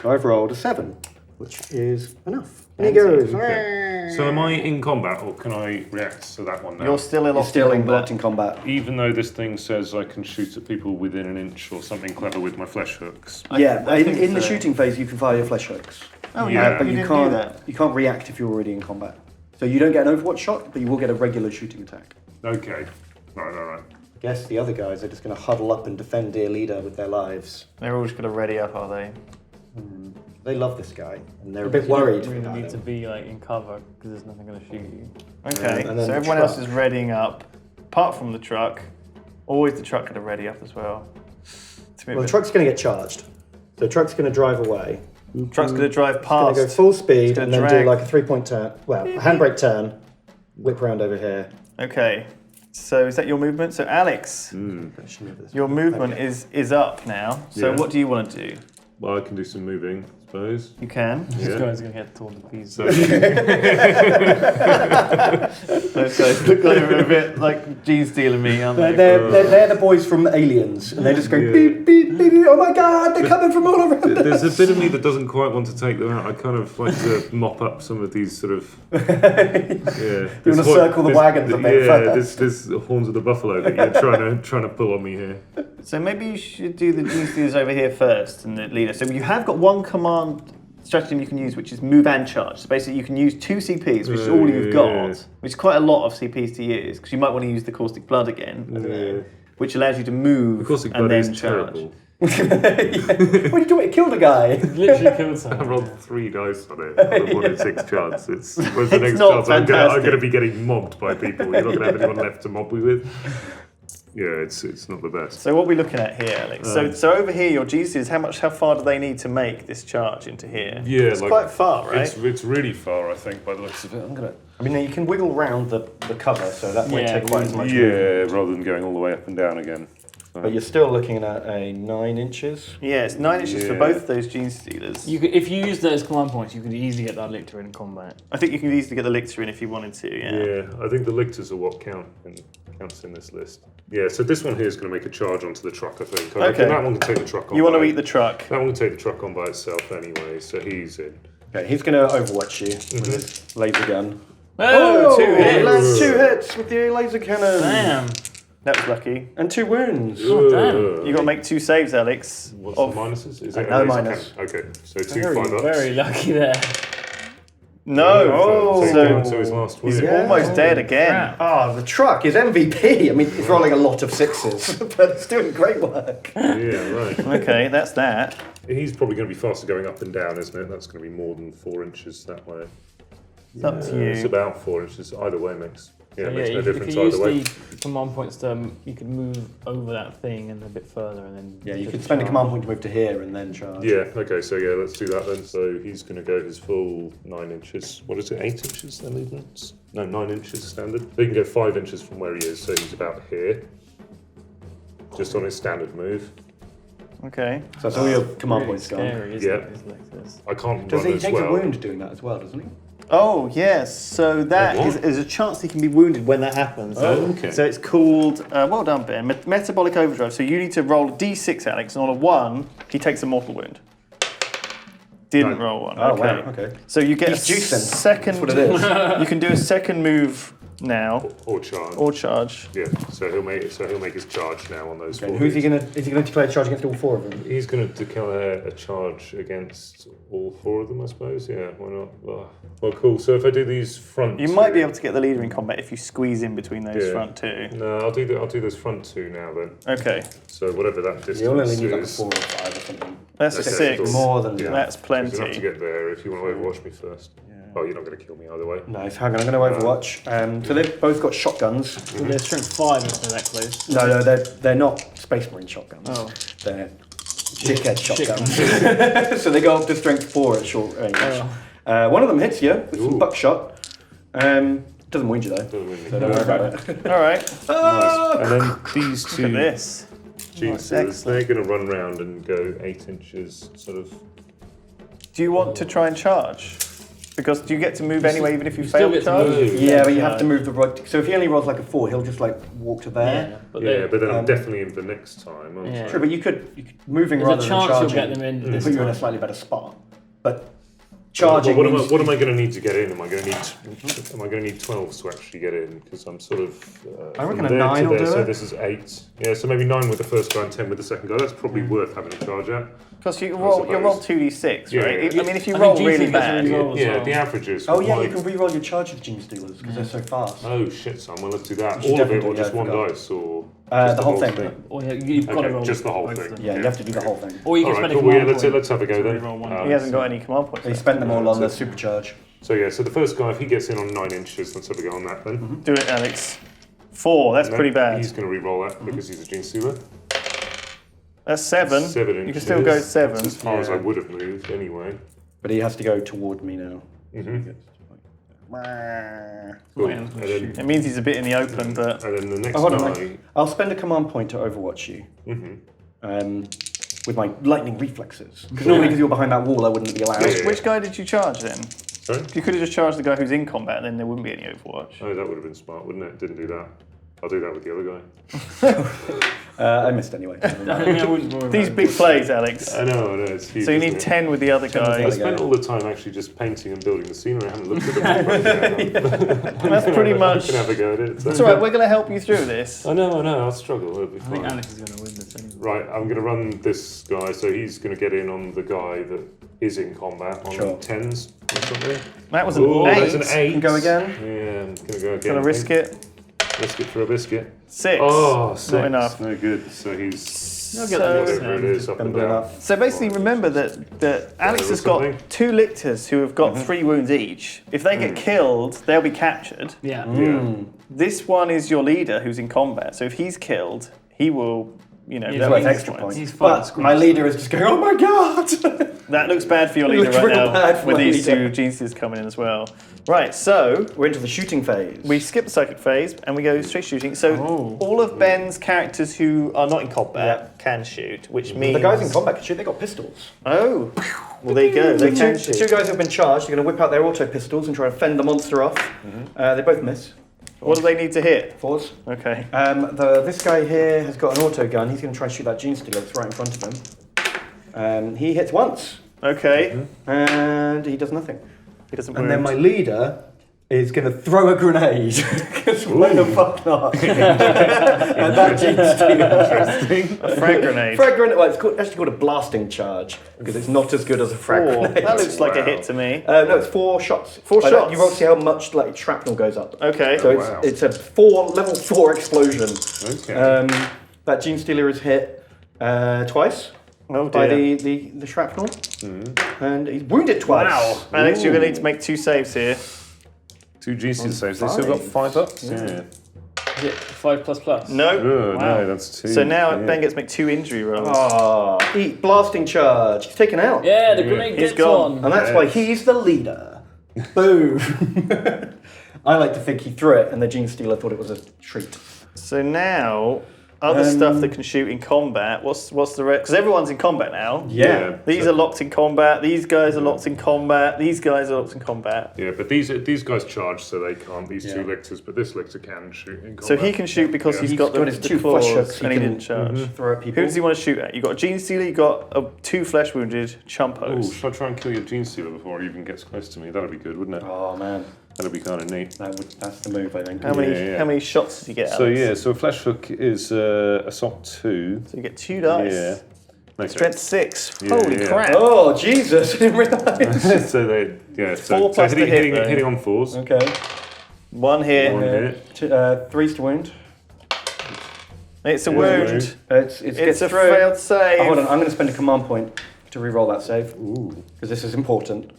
So I've rolled a 7, which is enough. And he goes. Okay. So am I in combat, or can I react to that one now? You're still in Blocked in combat. Even though this thing says I can shoot at people within an inch or something clever with my flesh hooks. Yeah, I think in the so. shooting phase you can fire your flesh hooks. Oh Yeah, But you you didn't can't do that. you can't react if you're already in combat. So you don't get an Overwatch shot, but you will get a regular shooting attack. Okay. Right. I guess the other guys are just going to huddle up and defend dear leader with their lives. They're all just going to ready up, are they? They love this guy, and they're a bit worried. You really about need to him. be like in cover because there's nothing going to shoot you. Okay, And then so the everyone else truck. is readying up, apart from the truck. Always the truck going to ready up as well. Well, the truck's going to get charged. So the truck's going to drive away. Truck's going to drive It's going past. to go full speed gonna and then drag. do like a 3-point turn. Well, a handbrake turn. Whip around over here. Okay, so is that your movement? So Alex, your movement is up now. So Yeah. what do you want to do? Well, I can do some moving, I suppose. You can. This Yeah. guy's going to get torn to pieces. So, Those guys look like a bit like Genestealer me, aren't they? They're the boys from Aliens, and they just go beep, beep, beep, beep. Oh my god, they're coming from all around us. there's a bit of me that doesn't quite want to take them out. I kind of like to mop up some of these sort of. Yeah. You want to circle the wagons a bit Yeah, first. this horns of the buffalo that you're trying to pull on me here. So maybe you should do the Genestealers over here first and the leader. So you have got one command stratagem you can use, which is move and charge. So basically you can use 2 CPs, which is all you've got, which is quite a lot of CPs to use, because you might want to use the Caustic Blood again, which allows you to move Of course, it and then is charge. terrible. What did you do? It killed a guy. Literally killed I someone. rolled 3 dice on it. I wanted 6 chance. What's the next not chance? I'm fantastic. going to be getting mobbed by people. You're not going to have anyone left to mob me with. Yeah, it's not the best. So what are we looking at here, Alex? So over here, your Genestealers, how far do they need to make this charge into here? Yeah, it's quite far, right? It's really far, I think, by the looks of it. I'm gonna. I mean, you can wiggle round the cover, so that won't Yeah, take quite as much. Yeah, rather than going all the way up and down again. But you're still looking at a 9 inches. Yeah, it's 9 inches for Yeah. both those Genestealers. If you use those command points, you could easily get that lictor in combat. I think you can easily get the Lictor in if you wanted to, Yeah, I think the lictors are what counts in this list. Yeah, so this one here is going to make a charge onto the truck, I think. I reckon that one can take the truck on. You want to eat the truck. That one can take the truck on by itself anyway, so he's in. Okay, he's going to overwatch you with his laser gun. Oh, 2 hits. He lands 2 hits with the laser cannon. Damn. That was lucky. And 2 wounds. Oh, damn. You got to make 2 saves, Alex. What's of- the minuses? Is it No a laser minus. cannon? Okay, so 2 Very, 5-ups. Very lucky there. No. So he's So down to his last he's win. almost dead again. Crap. Ah, the truck is MVP. I mean, it's rolling a lot of 6s, but it's doing great work. Yeah, right. Okay, that's that. He's probably going to be faster going up and down, isn't it? That's going to be more than 4 inches that way. It's up to It's you. about 4 inches. Either way makes Yeah, So it makes no you could difference use either way. the command points to, you could move over that thing and a bit further and then... Yeah, you just could spend a charge. command point to move to here and then charge. Yeah, okay, so yeah, let's do that then. So he's going to go his full 9 inches. What is it, 8 inches their movements? No, 9 inches standard. So he can go 5 inches from where he is, so he's about here. Just on his standard move. Okay. So that's all your command Really points gone. scary, isn't Yeah. it? It's like this. I can't Does run he as take well. a wound doing that as well, doesn't he? Oh yes, so that Oh, is what? there's a chance he can be wounded when that happens. Oh, okay. So it's called, well done Ben, Metabolic Overdrive. So you need to roll a d6, Alex, and on a 1, he takes a mortal wound. Didn't No. roll one. Oh, okay. wow, okay. So you get He's a juicing. second. That's what it is. You can do a second move now, Or charge. or charge. Yeah, so he'll make his charge now on those Okay, four. who's he hits. gonna? Is he gonna declare charge against all 4 of them? He's going to declare a charge against all 4 of them, I suppose. Yeah, why not? Well, cool. So if I do these front, You might be able to get the leader in combat if you squeeze in between those Yeah. front two. No, I'll do those front 2 now then. Okay, So whatever that distance You only need like a is. 4 or 5 or something. that's Okay, 6. cool. More than Yeah. that. That's You'll have to plenty. get there if you want to overwatch me first. Oh, you're not going to kill me either way. Nice. Hang on, I'm going to Overwatch. So they've both got shotguns. So they're strength 5 if they're that close. No, they're not Space Marine shotguns. Oh. They're dickhead shotguns. So they go up to strength 4 at short range. One of them hits you with some Ooh. buckshot. Doesn't wound you though. Doesn't win me. So don't worry about it. All right, Nice. And then these look two at this. Genestealers, they're going to run round and go 8 inches, sort of. Do you want to try and charge? Because do you get to move anyway, even if you you fail still to get to charge? move. Yeah, but you have to move the right. So if he only rolls like a 4, he'll just like walk to there. Yeah, but Yeah, but then I'm um, definitely in for next time. aren't Yeah. I? True, but you could moving there's rather a than chance you'll charging get them in this put you in a time. slightly better spot. But charging. What means am I going to need to get in? Am I going to need 12 to actually get in? Because I'm sort of. I reckon from a there 9 to will there, do so it. this is 8. Yeah, so maybe 9 with the first guy and 10 with the second guy. That's probably worth having a charge at. Because you I roll 2d6, Yeah, right? yeah. I mean, if you I roll think really GC gets bad, really roll as Yeah, well. the averages. Oh were yeah, you quite- can re-roll your charge with Genestealers because they're so fast. Oh shit, son. Well, let's do that. You should All of it, definitely or do, just yeah, I one forgot. dice, or The just whole thing. Or yeah, you've got to Okay, roll just the whole both thing. of them. Yeah, you have to do the whole thing. Or you can Alright, spend a cool. Well, yeah, command let's point have a go to then. re-roll one. Um, he hasn't got any command points. So you left. spend them all on the so- supercharge. So yeah, so the first guy, if he gets in on 9 inches, let's have a go on that then. Do it, Alex. 4, that's No, pretty bad. He's going to re-roll that because he's a Genestealer. That's 7. 7 inches. You can still go 7. That's as far as I Yeah. would have moved anyway. But he has to go toward me now. Mm-hmm. Cool. Right, And then, It means he's a bit in the open, but and then the next Oh, hold on, guy. I'll spend a command point to Overwatch you. With my lightning reflexes. Because normally, because you're behind that wall, I wouldn't be allowed. Yeah. which guy did you charge then? Sorry? You could have just charged the guy who's in combat, and then there wouldn't be any Overwatch. Oh, that would have been smart, wouldn't it? Didn't do that. I'll do that with the other guy. I missed anyway. I wouldn't worry These about big plays, Alex. I know, it's huge. So you isn't need it? 10 with the other I guy. spent all the time actually just painting and building the scenery. I haven't looked at the That's pretty I much. can have a go at it. It's alright, we're going to help you through this. I know, I'll struggle. It'll be I think fine. Alex is going to win this anyway. Right, I'm going to run this guy, so he's going to get in on the guy that is in combat on Sure. 10s or something. That was an Oh, 8. that's an 8. Can go again? Yeah, I'm going to go again. Gonna risk it. Risk it for a biscuit. 6. Oh, 6. Not enough. No good. So he's You'll get that next whatever it time. is, up and Gonna blow down. up. So basically, remember that Alex or has got something. 2 lictors who have got 3 wounds each. If they get killed, they'll be captured. Yeah. Yeah. This one is your leader who's in combat. So if he's killed, he will, He's He's that'll worth be extra points. points. He's fine. But my leader is just going, oh my god! That looks bad for your It leader looks right real now bad for with my these leader. 2 geniuses coming in as well. Right, so We're into the shooting phase. we skip the psychic phase and we go straight shooting. So all of Ben's characters who are not in combat can shoot, which means the guys in combat can shoot, they got pistols. Oh, well there you go. They can The shoot. 2 guys who've been charged are going to whip out their auto pistols and try to fend the monster off. They both miss. What do they need to hit? 4s. Okay. This guy here has got an auto gun. He's going to try and shoot that Genestealer that's right in front of him. He hits once, Okay. and he does nothing. He doesn't And wound. then my leader is going to throw a grenade. Because why the fuck not? And that Genestealer. A frag grenade. Frag grenade. Well, it's actually called a blasting charge because it's not as good as a frag 4. grenade. That looks like a Wow. hit to me. No, it's 4 shots. 4 Like, shots? You won't see how much like shrapnel goes up. Okay. So wow. it's a level 4 explosion. Okay. That Genestealer is hit twice Oh by dear. the shrapnel, and he's wounded twice. Wow. Alex, you're going to need to make 2 saves here. 2 Genestealer saves. They still got 5 ups? Yeah. Is it 5++? No. Oh, Wow. no, that's 2. So now yeah. Ben gets to make 2 injury rolls. Oh, eat blasting charge. He's taken out. Yeah, the grenade He's gets gone. on. And that's why he's the leader. Boom. I like to think he threw it and the Genestealer thought it was a treat. So now, other stuff that can shoot in combat. What's the rest? Because everyone's in combat now. Yeah. These are locked in combat. These guys are locked in combat. These guys are locked in combat. Yeah, but these guys charge, so they can't. These 2 lictors, but this lictor can shoot in combat. So he can shoot because he's got his the 2 claws flesh hooks. and he didn't charge. Throw at people. Who does he want to shoot at? You've got a Genestealer, you've got 2 flesh wounded Oh, chumpos. should I try and kill your Genestealer before he even gets close to me? That'd be good, wouldn't it? Oh man, That'd be kind of neat. that's the move I think. How many Yeah. how many shots does he get? So Alex? yeah, so a flesh hook is assault 2. So you get 2 dice. Yeah. Okay. Strength 6. Yeah, Holy yeah. crap. Oh Jesus! I didn't realise. So they, yeah, 4 so plus to hit, though. hitting on 4s. Okay. 1 hit. 1 hit. 3's to wound. It's a Yeah, wound. wound. It's It's a through. failed save. Oh, hold on, I'm going to spend a command point to re-roll that save Ooh. because this is important.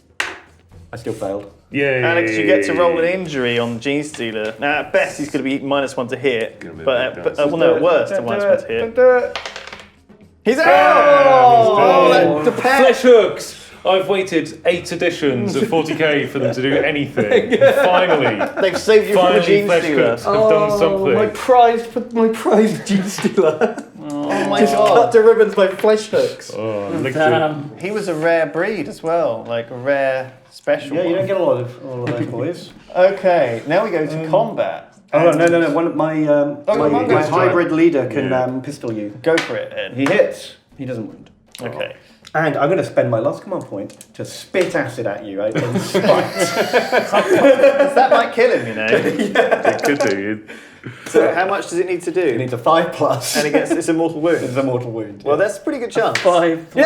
I still failed. Yay. Alex, you get to roll an injury on Genestealer. Now, at best, he's going to be -1 to hit, Gonna be but a bit down. well, no, at worst, a -1 to hit. He's out! Oh, The pack! Flesh hooks! I've waited 8 editions of 40k for them to do anything. And finally, They've saved you from a finally, Flesh hooks Genestealer. have done something. My prized Genestealer. Oh my Just cut god. to ribbons by flesh hooks. Oh, licked it. Damn. He was a rare breed as well, like a rare special Yeah, you one. don't get a lot of those boys. Okay, now we go to combat. Oh no! One of my my Mongo's hybrid leader can Yeah. pistol you. Go for it, Ed. He hits. He doesn't wound. Okay. And I'm going to spend my last command point to spit acid at you in spite. That might kill him, you know. It could do. So how much does it need to It do? needs a 5+. And it gets it's a mortal wound. It's a mortal wound. Well, that's a pretty good chance. 5. Yay!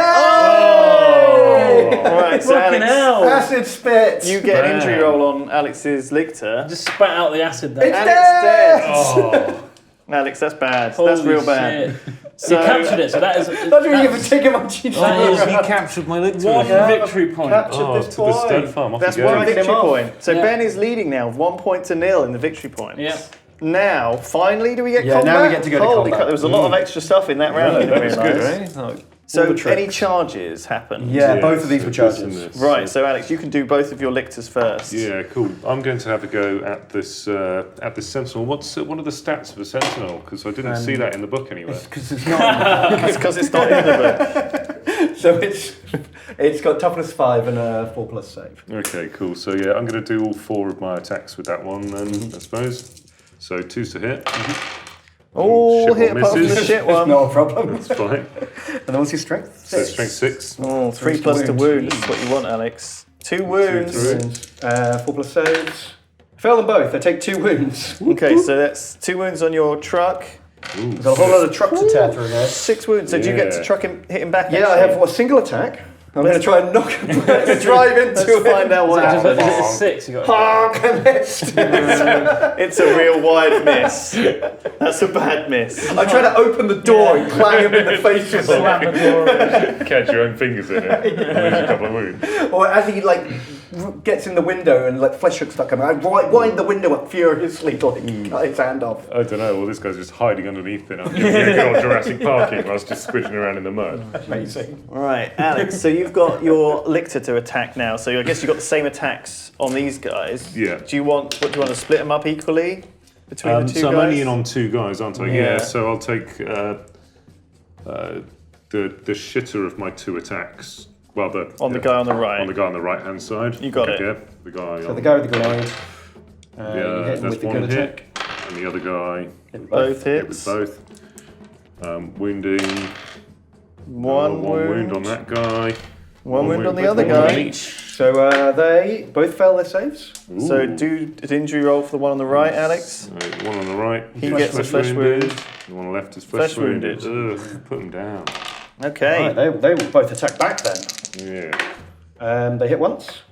Alright, so Fucking Alex, hell. Acid spit. you get an injury Bam. roll on Alex's lictor. Just spat out the acid there. It's Alex dead. Oh. Alex, that's bad. Holy That's real bad. shit. So, You captured it, so that is. Not really even taking my cheese. captured my lictor. One Yeah. victory point. Captured Oh, this to the boy. stud farm. Off That's you one go. Dragging victory him off. point. So Yeah. Ben is leading now, 1-0 in the victory points. Yeah. Now, finally, do we get Yeah, combat? now we get to go to Holy combat. crap, there was a lot of extra stuff in that round. I didn't That was realise. good, eh? So, All the tricks. any charges happen? Yeah, Yeah, both of these so were this and charges. this. Right, so Alex, you can do both of your lictors first. Yeah, cool. I'm going to have a go at this sentinel. What are the stats of a sentinel? Because I didn't see that in the book anywhere. Because it's not. It's because it's not in the book. So it's got toughness 5 and a 4+ save. Okay, cool. So yeah, I'm going to do all 4 of my attacks with that one then, I suppose. So 2's to hit. Oh, Shit hit one apart from the misses. shit It's one. not a problem. That's fine. And then what's your strength? So strength 6. Oh, 3 plus to wound. That's what you want, Alex. 2 wounds. through. 4+ saves. Fail them both. I take 2 wounds. Okay, so that's 2 wounds on your truck. Ooh. There's a whole lot of truck to tear through there. 6 wounds. So do you get to Yeah. hit him back? Yeah, I actually? have a single attack. I'm going to try and knock him, drive into Let's him. find out what Is it happens. a 6? You got Honk, I missed. It's a real wide miss. That's a bad miss. I try to open the door and clang him in the face with slam it. the door. Catch your own fingers in it. Lose a couple of wounds. Or as he gets in the window and flesh hooks start coming, I wind the window up furiously to cut his hand off. I don't know. Well, this guy's just hiding underneath it. I'm giving you a good old Jurassic Parking whilst just squishing around in the mud. Amazing. Right, Alex, so you've got your lictor to attack now, so I guess you've got the same attacks on these guys. Yeah. Do you want to split them up equally between the two so guys? I'm only in on 2 guys, aren't I? Yeah. Yeah. So I'll take the shitter of my 2 attacks. Well, the guy on the right. On the guy on the right hand side. You got it. Yeah. The guy. So on, the guy with the grenade. You Yeah, hit him that's with the one good hit. attack. And the other guy. Both Hit with hits. both. Wounding. One one wound. on that guy. One wound on the with other one guy. on each. So they both fail their saves. So Ooh. do an injury roll for the one on the right, Alex. One on the right. He gets a flesh wound. The one on the left is flesh, Flesh wounded. Ugh, put him down. Okay. Right, they will both attack back then. Yeah. They hit once,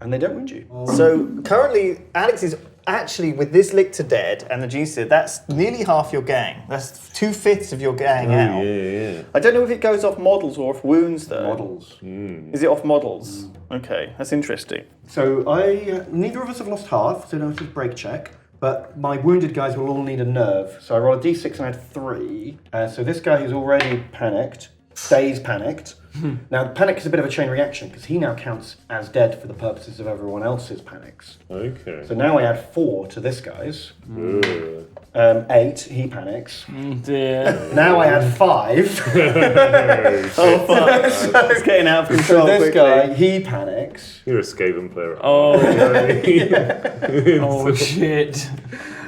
and they don't wound you. So currently, Alex is actually, with this Lick to Dead and the Genestealer, that's nearly half your gang. That's 2/5 of your gang out. Yeah. I don't know if it goes off models or off wounds, though. Models. Is it off models? Okay, that's interesting. So neither of us have lost half, so don't have to break check. But my wounded guys will all need a nerve. So I roll a d6 and I had 3. So this guy who's already panicked stays panicked. Now, panic is a bit of a chain reaction because he now counts as dead for the purposes of everyone else's panics. Okay. So now I add 4 to this guy's. 8, he panics. Dear. Now I add 5. Oh, fuck. It's getting out of control. So this quickly. guy, he panics. You're a Skaven player. Oh. Oh shit.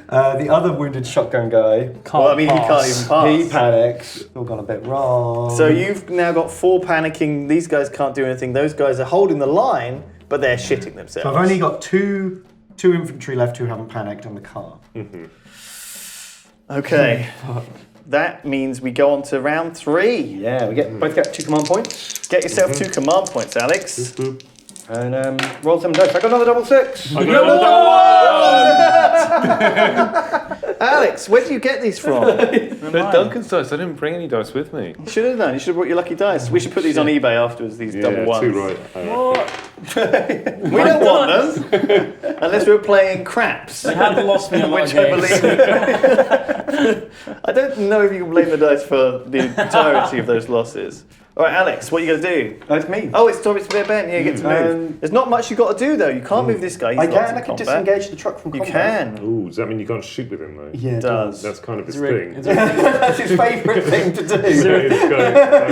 The other wounded shotgun guy, Well, I mean, he can't even pass. he panics. All gone a bit wrong. So you've now got 4 panicking. These guys can't do anything. Those guys are holding the line, but they're shitting themselves. So I've only got two infantry left who haven't panicked and the car. Okay. That means we go on to round 3. Yeah, we both get 2 command points. Get yourself 2 command points, Alex. And roll 7 dice. I got another double 6. Alex, where do you get these from? They're Duncan's dice. I didn't bring any dice with me. You should have done. You should have brought your lucky dice. We should put these on eBay afterwards, these double ones. Too right. We don't want them. Unless we're playing craps. They have lost me a lot of Which I games. believe. I don't know if you can blame the dice for the entirety of those losses. All right, Alex, what are you going to do? That's me. Oh, it's Ben. Yeah, you get to move. There's not much you've got to do, though. You can't move this guy. He's I locked in can combat. disengage the truck from You combat. can. Ooh, does that mean you can't shoot with him though? Yeah, it does. That's kind of his Is thing. That's his favourite thing to do.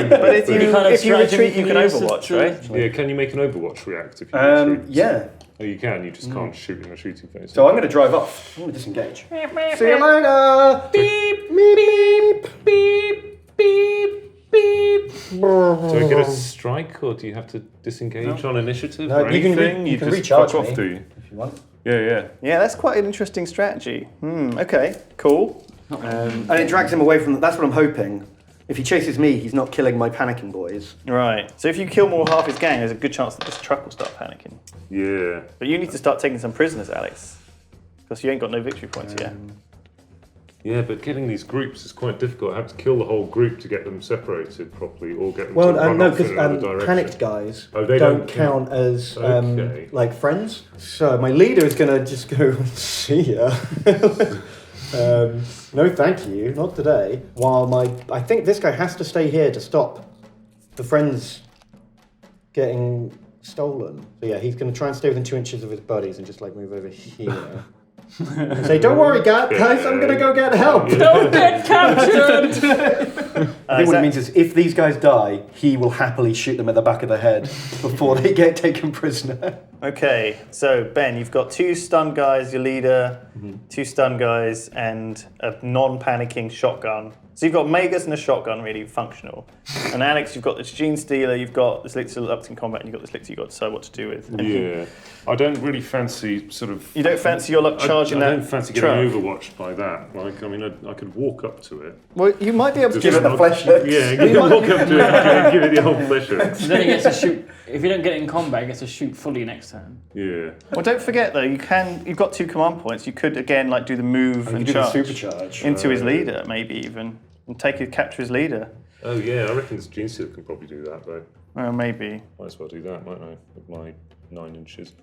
But if you, kind of if you strategy retreat, you can use Overwatch, to- right? Yeah, can you make an Overwatch react if you retreat? Yeah. Oh, you can. You just can't shoot in a shooting phase. So I'm going to drive off. I'm going to disengage. See you later. Beep, beep, beep, beep, beep. Do I get a strike, or do you have to disengage on initiative No, or you can anything? you can just recharge fuck me off, do you? if you want. Yeah. Yeah, that's quite an interesting strategy. Okay, cool. And it drags him away from. That's what I'm hoping. If he chases me, he's not killing my panicking boys. Right. So if you kill more than half his gang, there's a good chance that this truck will start panicking. Yeah. But you need to start taking some prisoners, Alex. Because you ain't got no victory points yet. Yeah, but killing these groups is quite difficult. I have to kill the whole group to get them separated properly, or get them to run No, off in another because direction. panicked guys They don't count as Okay. like friends. So my leader is going to just go, see ya. No, thank you, not today. While I think this guy has to stay here to stop the friends getting stolen. So yeah, he's going to try and stay within 2 inches of his buddies and just like move over here. And say, don't worry, guys, I'm going to go get help. Don't get captured! I think what it means is if these guys die, he will happily shoot them at the back of the head before they get taken prisoner. Okay, so Ben, you've got 2 stun guys, your leader, 2 stun guys, and a non-panicking shotgun. So you've got Magus and a shotgun really functional. And Alex, you've got this Genestealer, you've got this Lictor up in combat, and you've got this Lictor you've got to decide what to do with. Yeah. I don't really fancy sort of... You don't fancy your luck charging I that don't fancy truck? getting overwatched by that. Like, I mean, I could walk up to it. Well, you might be able to Just give it the flesh hooks. Yeah, walk up to it and give it the old flesh hooks. Then he gets to shoot. If you don't get it in combat, he gets to shoot fully next turn. Yeah. Well, don't forget though, you've got 2 command points. You could again like do the move and You do the charge supercharge. into his leader, maybe even, and capture his leader. Oh yeah, I reckon this Genestealer can probably do that though. Well, maybe. Might as well do that, mightn't I? With my 9 inches.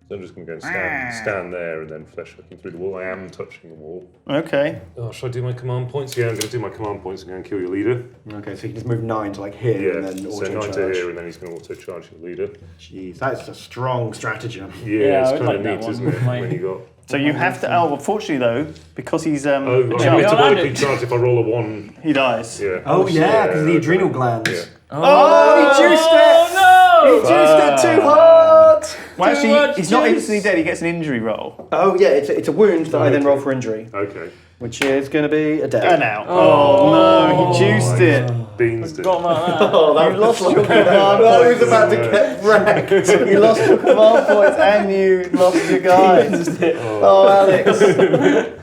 So I'm just going to go and stand there and then flesh hooking through the wall. I am touching the wall. Okay. Oh, should I do my command points? Yeah, I'm going to do my command points and go and kill your leader. Okay, so you can just move 9 to like here Yeah, and then so auto 9 charge. to here and then he's going to auto charge your leader. Jeez, that's a strong stratagem. Yeah, I it's would kind of like that neat, one. isn't it? Like- When you got... So you have to. Oh, unfortunately though, because he's Oh, I'm charged, metabolically charged if I roll a 1. he dies. Yeah. Oh yeah, because of the adrenal glands. Yeah. Oh, he juiced it! no! He juiced it too hard. Well, Too actually, much he's not juice. instantly dead. He gets an injury roll. Oh yeah, it's a wound that I then roll for injury, Okay. which is going to be a death. And out. Oh no, he juiced it. Beans did. Got him out of Oh, that You lost your command That was points. about to get wrecked. You lost your command points and you lost your guys. Oh, Alex.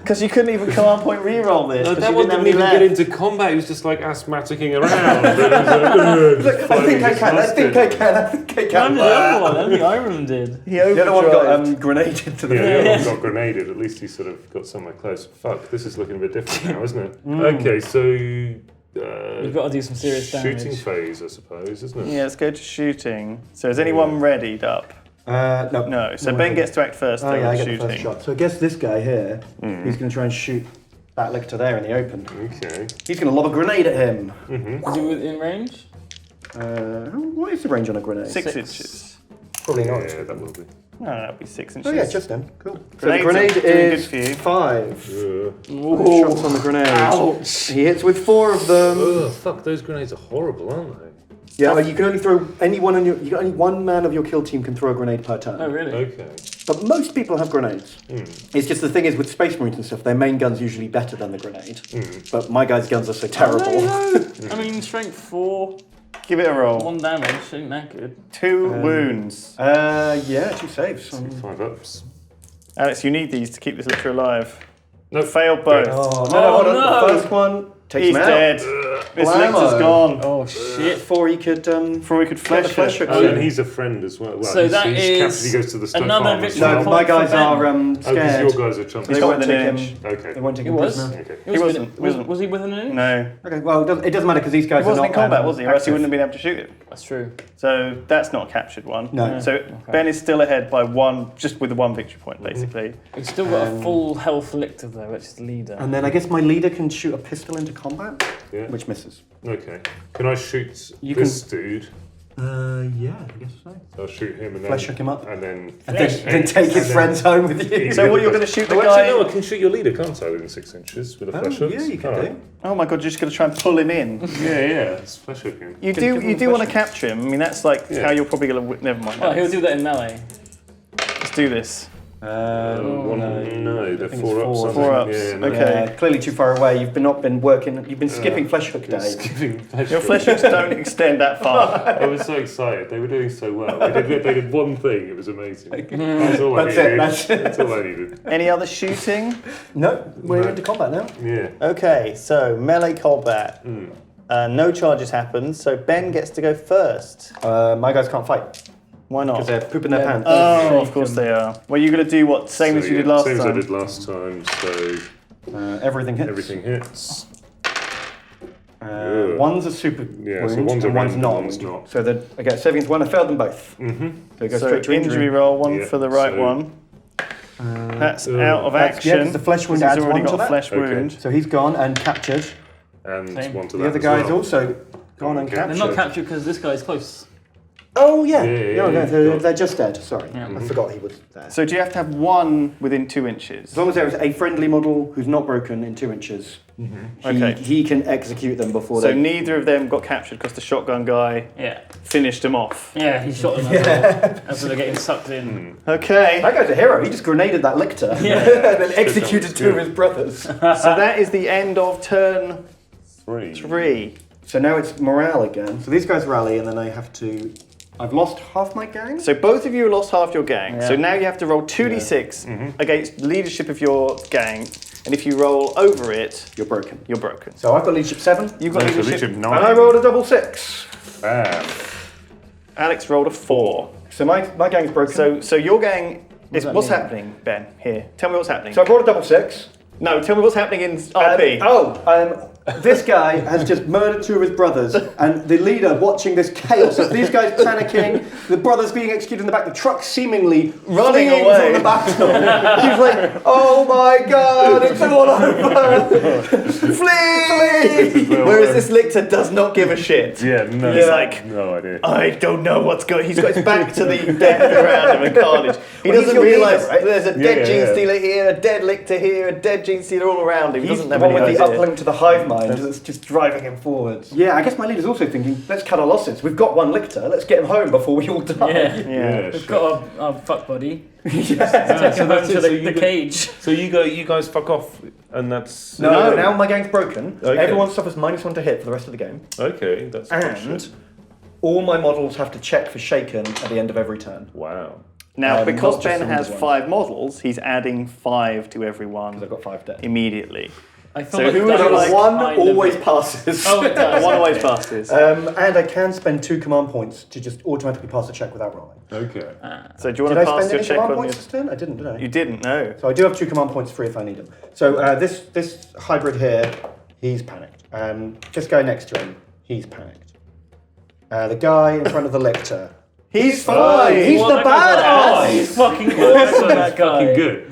Because you couldn't even command point reroll this. No, 'cause that you one didn't have didn't any even left. get into combat. He was just like asthmaticking around. It was like, Look, I think I can. I think I can. I think I that. can. The other one, only Iron did. He The other one got overdrived. grenaded to the Yeah, field. the other one got grenaded. At least he sort of got somewhere close. Fuck, this is looking a bit different now, isn't it? Okay, so You've got to do some serious damage. shooting phase, I suppose, isn't it? Yeah, let's go to shooting. So is anyone readied up? No. No. So Ben gets to act first. Oh though, yeah, I with get the first shooting. shot. So I guess this guy here, he's going to try and shoot that lictor there in the open. Okay. He's going to lob a grenade at him. Is he within range? What is the range on a grenade? 6 inches. Probably not. Yeah, that will be. No, that'd be 6 inches. Oh yeah, just then. Cool. So the Grenades grenade are doing is good for you. 5. Ugh. Shots on the grenade. Ouch. He hits with 4 of them. Ugh, fuck, those grenades are horrible, aren't they? Yeah, you can only throw anyone on your. You only one man of your kill team can throw a grenade per turn. Oh, really? Okay. But most people have grenades. It's just the thing is with Space Marines and stuff, their main gun's usually better than the grenade. But my guys' guns are so terrible. I mean, strength 4, Give it a roll. 1 damage, ain't that good? 2 wounds. Yeah, 2 saves. 5 ups. Alex, you need these to keep this lictor alive. No, Failed both. Oh, no, hold on. no. The first one takes He's him out. dead. This Blammo. lictor's gone. Oh, shit. Before he could. Before we could Get flesh the flesh it. hook. Oh, and he's a friend as well. Well, So that he's is captured, he goes to the stone another farm as victory well. No, point my for guys Ben. are Oh, because scared. your guys are jumping. They got won't the take edge. him. Okay. They won't take He him was? prisoner. Okay. He was, wasn't- was he within an inch? No. Okay, well, it doesn't matter because these guys He wasn't are in not. combat, was he? Or else he active. wouldn't have been able to shoot it. That's true. So that's not a captured one. No. So Ben is still ahead by 1, just with the 1 victory point, basically. He's still got a full health lictor though, which is the leader. And then I guess my leader can shoot a pistol into combat, Yeah. which misses. Okay. Can I shoot You this dude? Yeah, I guess so. I'll shoot him and then Flesh hook him up. and then And then take his and friends home with you. So what, you're going to shoot the Oh, guy? actually, no, I can shoot your leader, can't I? Within 6 inches with a flesh hook. yeah, you can do. Oh my god, you're just going to try and pull him in. Yeah. It's flesh hooking. You Give him do the want to flesh capture him. I mean, that's like Yeah. how you're probably going to... Never mind. Well, he'll Alex. do that in melee. Let's do this. No, they're think 4 it's ups. 4. I think. 4 ups, Yeah, no. okay. Clearly too far away. You've not been working. You've been skipping flesh hook day. Skipping flesh Your hook. flesh hooks don't extend that far. I was so excited. They were doing so well. They did one thing. It was amazing. That's all I That's it, needed. that's it. That's all I needed. Any other shooting? No, we're No. into combat now. Yeah. Okay, so melee combat. No charges happen, so Ben gets to go first. My guys can't fight Why because not? they're pooping their pants. Oh, of course they are. Well, you're going to do what? Same as you did last Same time. as I did last time. So Everything hits. everything hits. One's a super Yeah, so wound one's a and one's random, not. one's not. So I get saving against 1. I failed them both. Mm-hmm. So it goes So straight to injury roll, 1 Yeah, for the right so- one. That's out of That's- yeah, action. 'cause the flesh wound He's adds already 1 to got a that. flesh Okay. wound. So he's gone and captured. And Same. one to The that other as guy's well. also gone and Okay. They're captured. not captured because this guy's close. Oh yeah. Yeah, No, yeah, they're just dead. Sorry, Yeah. I forgot he was there. So do you have to have 1 within 2 inches? As long as there is a friendly model who's not broken in 2 inches, Okay. he can execute them before So they. neither of them got captured because the shotgun guy Yeah. finished him off. Yeah, he shot them as well. As they're getting sucked in. Okay. That guy's a hero. He just grenaded that lictor Yeah. and then executed 2 of his brothers. So that is the end of turn 3. So now it's morale again. So these guys rally, and then I have to. I've lost half my gang. So both of you lost half your gang. Yeah. So now you have to roll 2d6 against leadership of your gang. And if you roll over it, You're broken. you're broken. So I've got leadership 7, You've got No, so leadership. leadership 9. and I rolled a double 6. Bam. Alex rolled a 4. So my gang's broken. So your gang is that what's mean? happening, Ben? Here, tell me what's happening. So I've rolled a double 6. No, tell me what's happening in RP. This guy has just murdered 2 of his brothers, and the leader watching this chaos of these guys panicking, the brothers being executed in the back, the truck seemingly Running fleeing away. from the battle. He's like, oh my god, it's all over! Flee! Whereas this lictor does not give a shit. Yeah, no. He's like, no idea. I don't know what's going. He's got his back to the death around him and carnage. He Well, he's doesn't your leader, realise right? there's a Yeah, dead yeah, gene yeah. stealer here, a dead lictor here, a dead gene stealer all around him. He He's doesn't the have one any with the idea. uplink to the hive mind that's just driving him forwards. Yeah, I guess my leader's also thinking, let's cut our losses. We've got 1 lictor, let's get him home before we all die. Yeah. Yeah. We've got our fuck buddy. Yeah. Take him home that's to it, so the you cage. So you guys fuck off And that's... No, now my gang's broken. Okay. Everyone suffers -1 to hit for the rest of the game. Okay, that's And bullshit. all my models have to check for shaken at the end of every turn. Wow. Now, because not just Ben the has wounded 5 models, he's adding 5 to everyone Because I've got 5 dead. immediately. I So thought who would that you was like? One kind of always it. passes. Oh, it does. One always okay. passes. And I can spend 2 command points to just automatically pass a check without rolling. Okay. So do you want Did to I pass spend your any check command on points your... this turn? I didn't, did I? You didn't, no. So I do have 2 command points free if I need them. So this hybrid here, he's panicked. This guy next to him, he's panicked. The guy in front of the lictor, he's fine. He's Well, the that guy's badass. awesome. He's fucking awesome, that guy. Fucking good.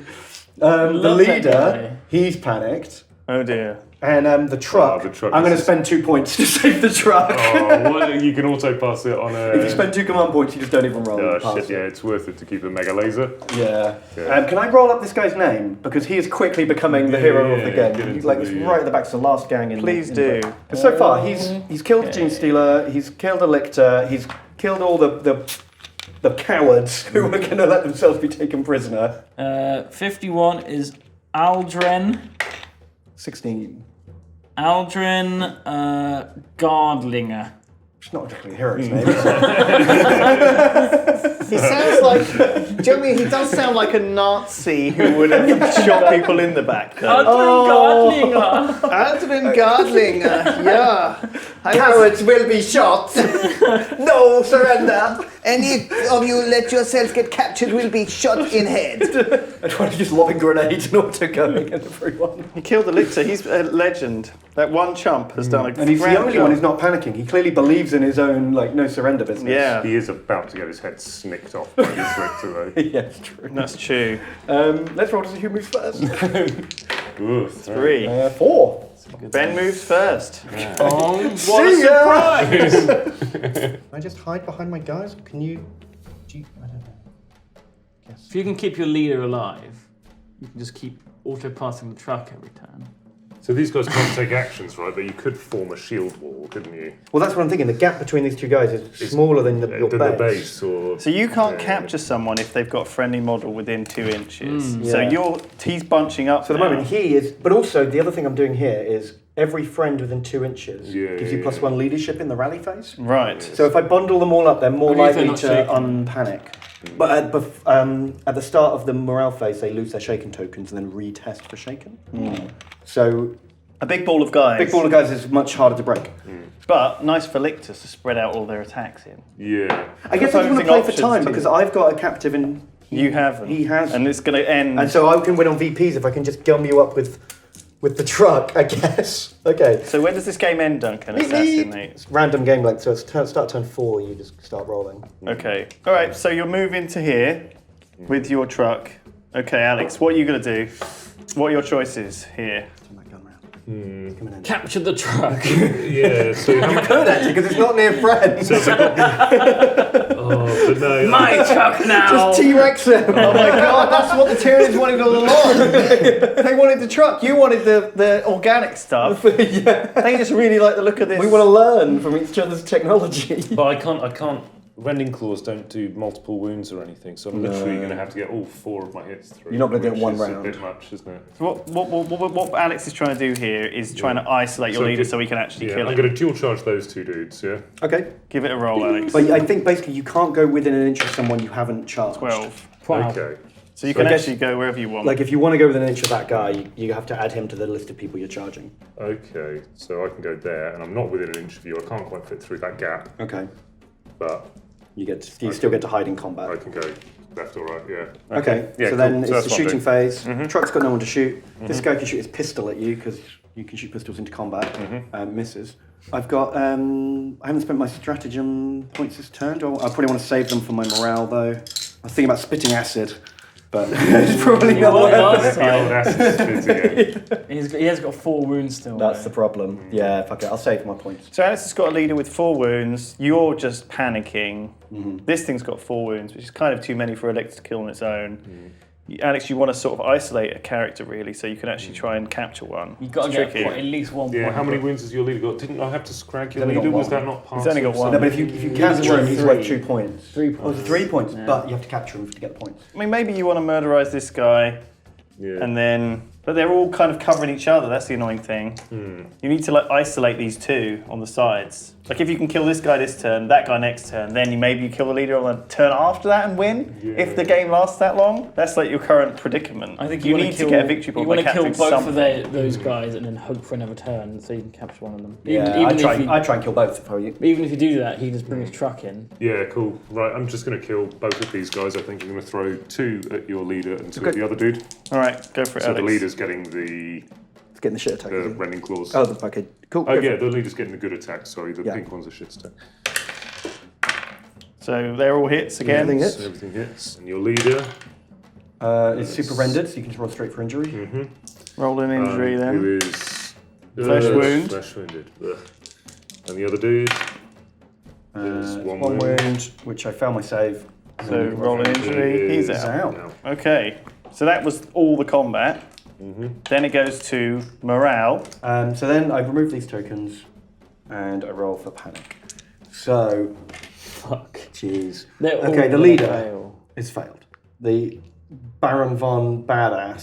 The Love that leader, guy. he's panicked. Oh dear. And the truck, the truck I'm going to is- spend 2 points to save the truck. Oh, what, you can auto pass it on a... If you spend 2 command points, you just don't even roll. Oh you pass shit, yeah, it. it's worth it to keep a mega laser. Yeah. Yeah. Can I roll up this guy's name? Because he is quickly becoming the hero of the get game. into Like, the- it's right at the back, it's the last gang in Please in do. the- Because so far, he's killed the Genestealer, he's killed the Lictor, he's killed all the cowards who are going to let themselves be taken prisoner. 51 is Aldrin. 16. Aldrin Gardlinger. It's not exactly a hero's name, is it? He sounds like... Do you know what I mean? He does sound like a Nazi who would have shot people in the back, though. Aldrin Gardlinger. Adrian Gardling, yeah. Cowards will be shot! No surrender! Any of you let yourselves get captured will be shot in head. I try to just lobbing grenades and auto going at everyone. He killed the Lictor. He's a legend. That one chump has done a And he's the grand only job. one who's not panicking. He clearly believes in his own no surrender business. Yeah, He is about to get his head snicked off by this lictor though. Yeah, it's true. that's true. Let's roll to see who moves first. Ooh, 3. 4. Ben moves first. Oh, What a surprise! Can I just hide behind my guys? Can you? I don't know. Yes. if you can keep your leader alive, you can just keep auto-passing the truck every turn. So these guys can't take actions, right? But you could form a shield wall, couldn't you? Well, that's what I'm thinking. The gap between these two guys is smaller than your The base. base, or So you can't Yeah. capture someone if they've got a friendly model within 2 inches. Mm. So Yeah. he's bunching up. So at the moment he is, but also the other thing I'm doing here is every friend within 2 inches Yeah, gives you yeah, +1 leadership in the rally phase. Right. So if I bundle them all up, they're more Only if they're likely not to shaken. unpanic. But at the start of the morale phase, they lose their shaken tokens and then retest for shaken. So A big ball of guys. big ball of guys is much harder to break. But nice for Lictors to spread out all their attacks in. yeah. I guess I just want to Opposing play for options time to- because I've got a captive in. You haven't. He has. And it's going to end. And so I can win on VPs if I can just gum you up with the truck, I guess. Okay. So when does this game end, Duncan? Assassinate. It's random game length, so it's start turn 4, you just start rolling. Okay. All right. So you'll move into here with your truck. Okay, Alex. What are you going to do? What are your choices here? Turn that gun round. It's coming in. Capture the truck. Yeah, so how much? Good actually, because it's not near friends. Oh, but no. My truck now. Just T-Rex him. Oh my God! That's what the Tyranids wanted all along. They wanted the truck. You wanted the organic stuff. Yeah. They just really like the look of this. We want to learn from each other's technology. But I can't. Rending claws don't do multiple wounds or anything, so I'm literally going to have to get all 4 of my hits through. You're not gonna do it which one is round. A bit much, isn't it? So what Alex is trying to do here is trying to isolate your So leader good- so he can actually Yeah, kill I'm him. going to dual charge those 2 dudes. Yeah. Okay. Give it a roll, Alex. But I think basically you can't go within an inch of someone you haven't charged. 12. Wow. Okay. So you So can I guess- actually go wherever you want. Like if you want to go within an inch of that guy, you have to add him to the list of people you're charging. Okay. So I can go there, and I'm not within an inch of you. I can't quite fit through that gap, Okay. but You still get to hide in combat. I can go left or right. Yeah. Okay, Yeah, so cool. then So it's that's the what I'm shooting doing. phase. Truck's got no one to shoot. This guy can shoot his pistol at you because you can shoot pistols into combat. Misses. I've got. I haven't spent my stratagem points this turn. I probably want to save them for my morale though. I was thinking about spitting acid, but it's probably not Well, worth last it. The old time, acid spit again. he has got 4 wounds still. That's the problem. Yeah, fuck it. I'll save my points. So Alex has got a leader with 4 wounds. You're just panicking. This thing's got 4 wounds, which is kind of too many for Alex to kill on its own. Alex, you want to sort of isolate a character really, so you can actually try and capture one. You've got to It's get tricky. at least 1 Yeah. point. How many wounds has your leader got? Didn't I have to scrag your only got leader? Was one. that not part? He's only got of one. No, but if you capture him, worth he's worth 3. 2 points. 3 points. 3 points, Yeah. but you have to capture him to get the points. I mean, maybe you want to murderize this guy, Yeah. and then But they're all kind of covering each other. That's the annoying thing. You need to isolate these two on the sides. Like if you can kill this guy this turn, that guy next turn, then maybe you kill the leader on the turn after that and win. Yeah. If the game lasts that long, that's like your current predicament. I think you need to get a victory point. You want to kill both something. of those guys and then hope for another turn so you can capture one of them. I try and kill both if I were you. Even if you do that, he just brings his truck in. Yeah, cool. Right, I'm just going to kill both of these guys. I think I'm going to throw 2 at your leader and 2 at the other dude. All right, go for it, So Alex. the leader's getting the Getting the shit attack. rending claws. Oh, okay, cool. Oh yeah, the leader's getting the good attack. Sorry, the pink one's a shit stack. So they're all hits again. Everything hits. So everything hits. And your leader Is super rendered, so you can just roll straight for injury. Roll an injury then. Who is Flesh wound. Flesh wounded. Ugh. And the other dude is one wound, which I failed my save. So roll an injury. He's out. No. Okay, so that was all the combat. Then it goes to morale. So then I remove these tokens, and I roll for panic. So, Fuck. jeez. They're all Okay, the gonna leader fail. is failed. The Baron von Badass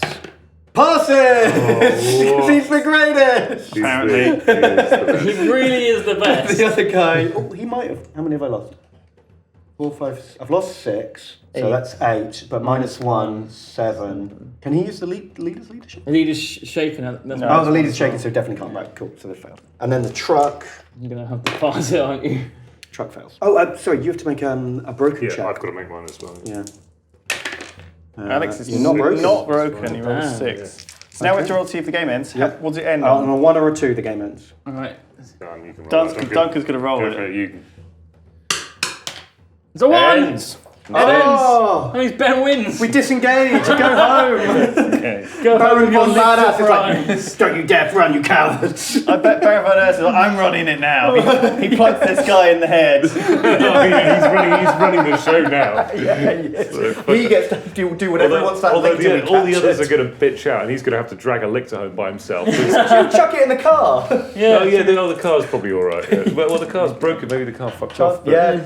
passes! He's the greatest! Apparently. He really is the best. The other guy, oh, he might have. How many have I lost? 4, 5. I've lost 6, so 8. that's 8. But -1, 7. Can he use the leader's leadership? The leader's shaken. That's Oh, the leader's shaking, so definitely can't. Right, cool. So they failed. And then the truck. You're gonna have to pass it, aren't you? Truck fails. Oh, sorry. You have to make a broken Yeah, check. I've got to make mine as well. Yeah. Alex is you're not broken. Not broken. He rolled a Ah. 6. So now we have to roll to see if the game ends. Yep. What does it end On on? a 1 or a 2, the game ends. All right. Dan, you can roll that. Duncan's going to roll Go for it. it. You can. It's a 1. Ends. Oh! That means Ben wins. We disengage. Go home. Okay. Go Baron home with your von Badass is prize. like, don't you dare run, you cowards. I bet Baron von Urs is like, I'm running it now. He plugs this guy in the head. Oh, yeah, he's running the show now. He gets to do whatever he wants that Although lictor to be all the others are captured. going to bitch out, and he's going to have to drag a lictor home by himself. Chuck it in the car. Yeah. Oh yeah, the car's probably all right. Yeah. Well, the car's broken. Maybe the car fucked off. But, Yeah.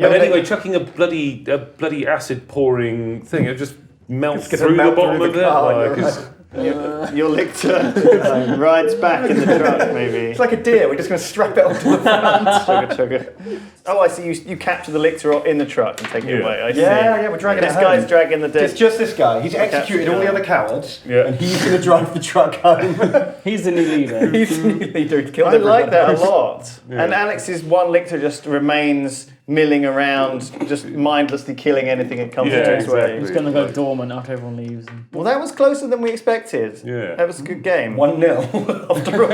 But anyway, chucking a bloody acid pouring thing, it just melts gonna through the melt bottom through of the it. car, Like, you're it's- Your lictor rides back in the truck, maybe. It's like a deer. We're just going to strap it onto the front. Chugga. Oh, I see. You capture the lictor in the truck and take it Yeah. away. I see. Yeah, we're dragging This it guy's home. dragging the dead. It's just this guy. He's executed all the other cowards, Yeah. and he's going to drive the truck home. He's the new leader. He's the leader to kill I like everyone. that a lot. And Alex's one lictor just remains milling around, just mindlessly killing anything that comes Yeah, into his way. exactly. He's gonna go dormant after everyone leaves. Well, that was closer than we expected. Yeah. That was a good game. 1-0 after all.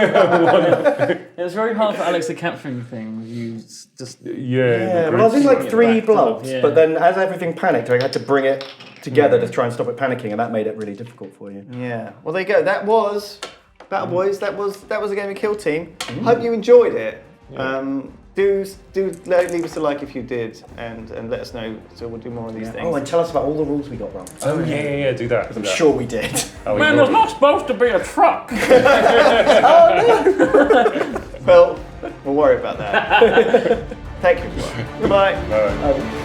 It was very hard for Alex to capture anything. You just Yeah, but I was in like 3 blobs, Yeah. but then as everything panicked, I had to bring it together to try and stop it panicking, and that made it really difficult for you. Yeah. Well, there you go. That was Battleboys. That was a game of Kill Team. Hope you enjoyed it. Do leave us a like if you did, and let us know so we'll do more of these things. Oh, and tell us about all the rules we got wrong. Oh yeah, do that. I'm sure we did. Oh, Man, there's not supposed to be a truck. Well, we'll worry about that. Thank you. Goodbye. No.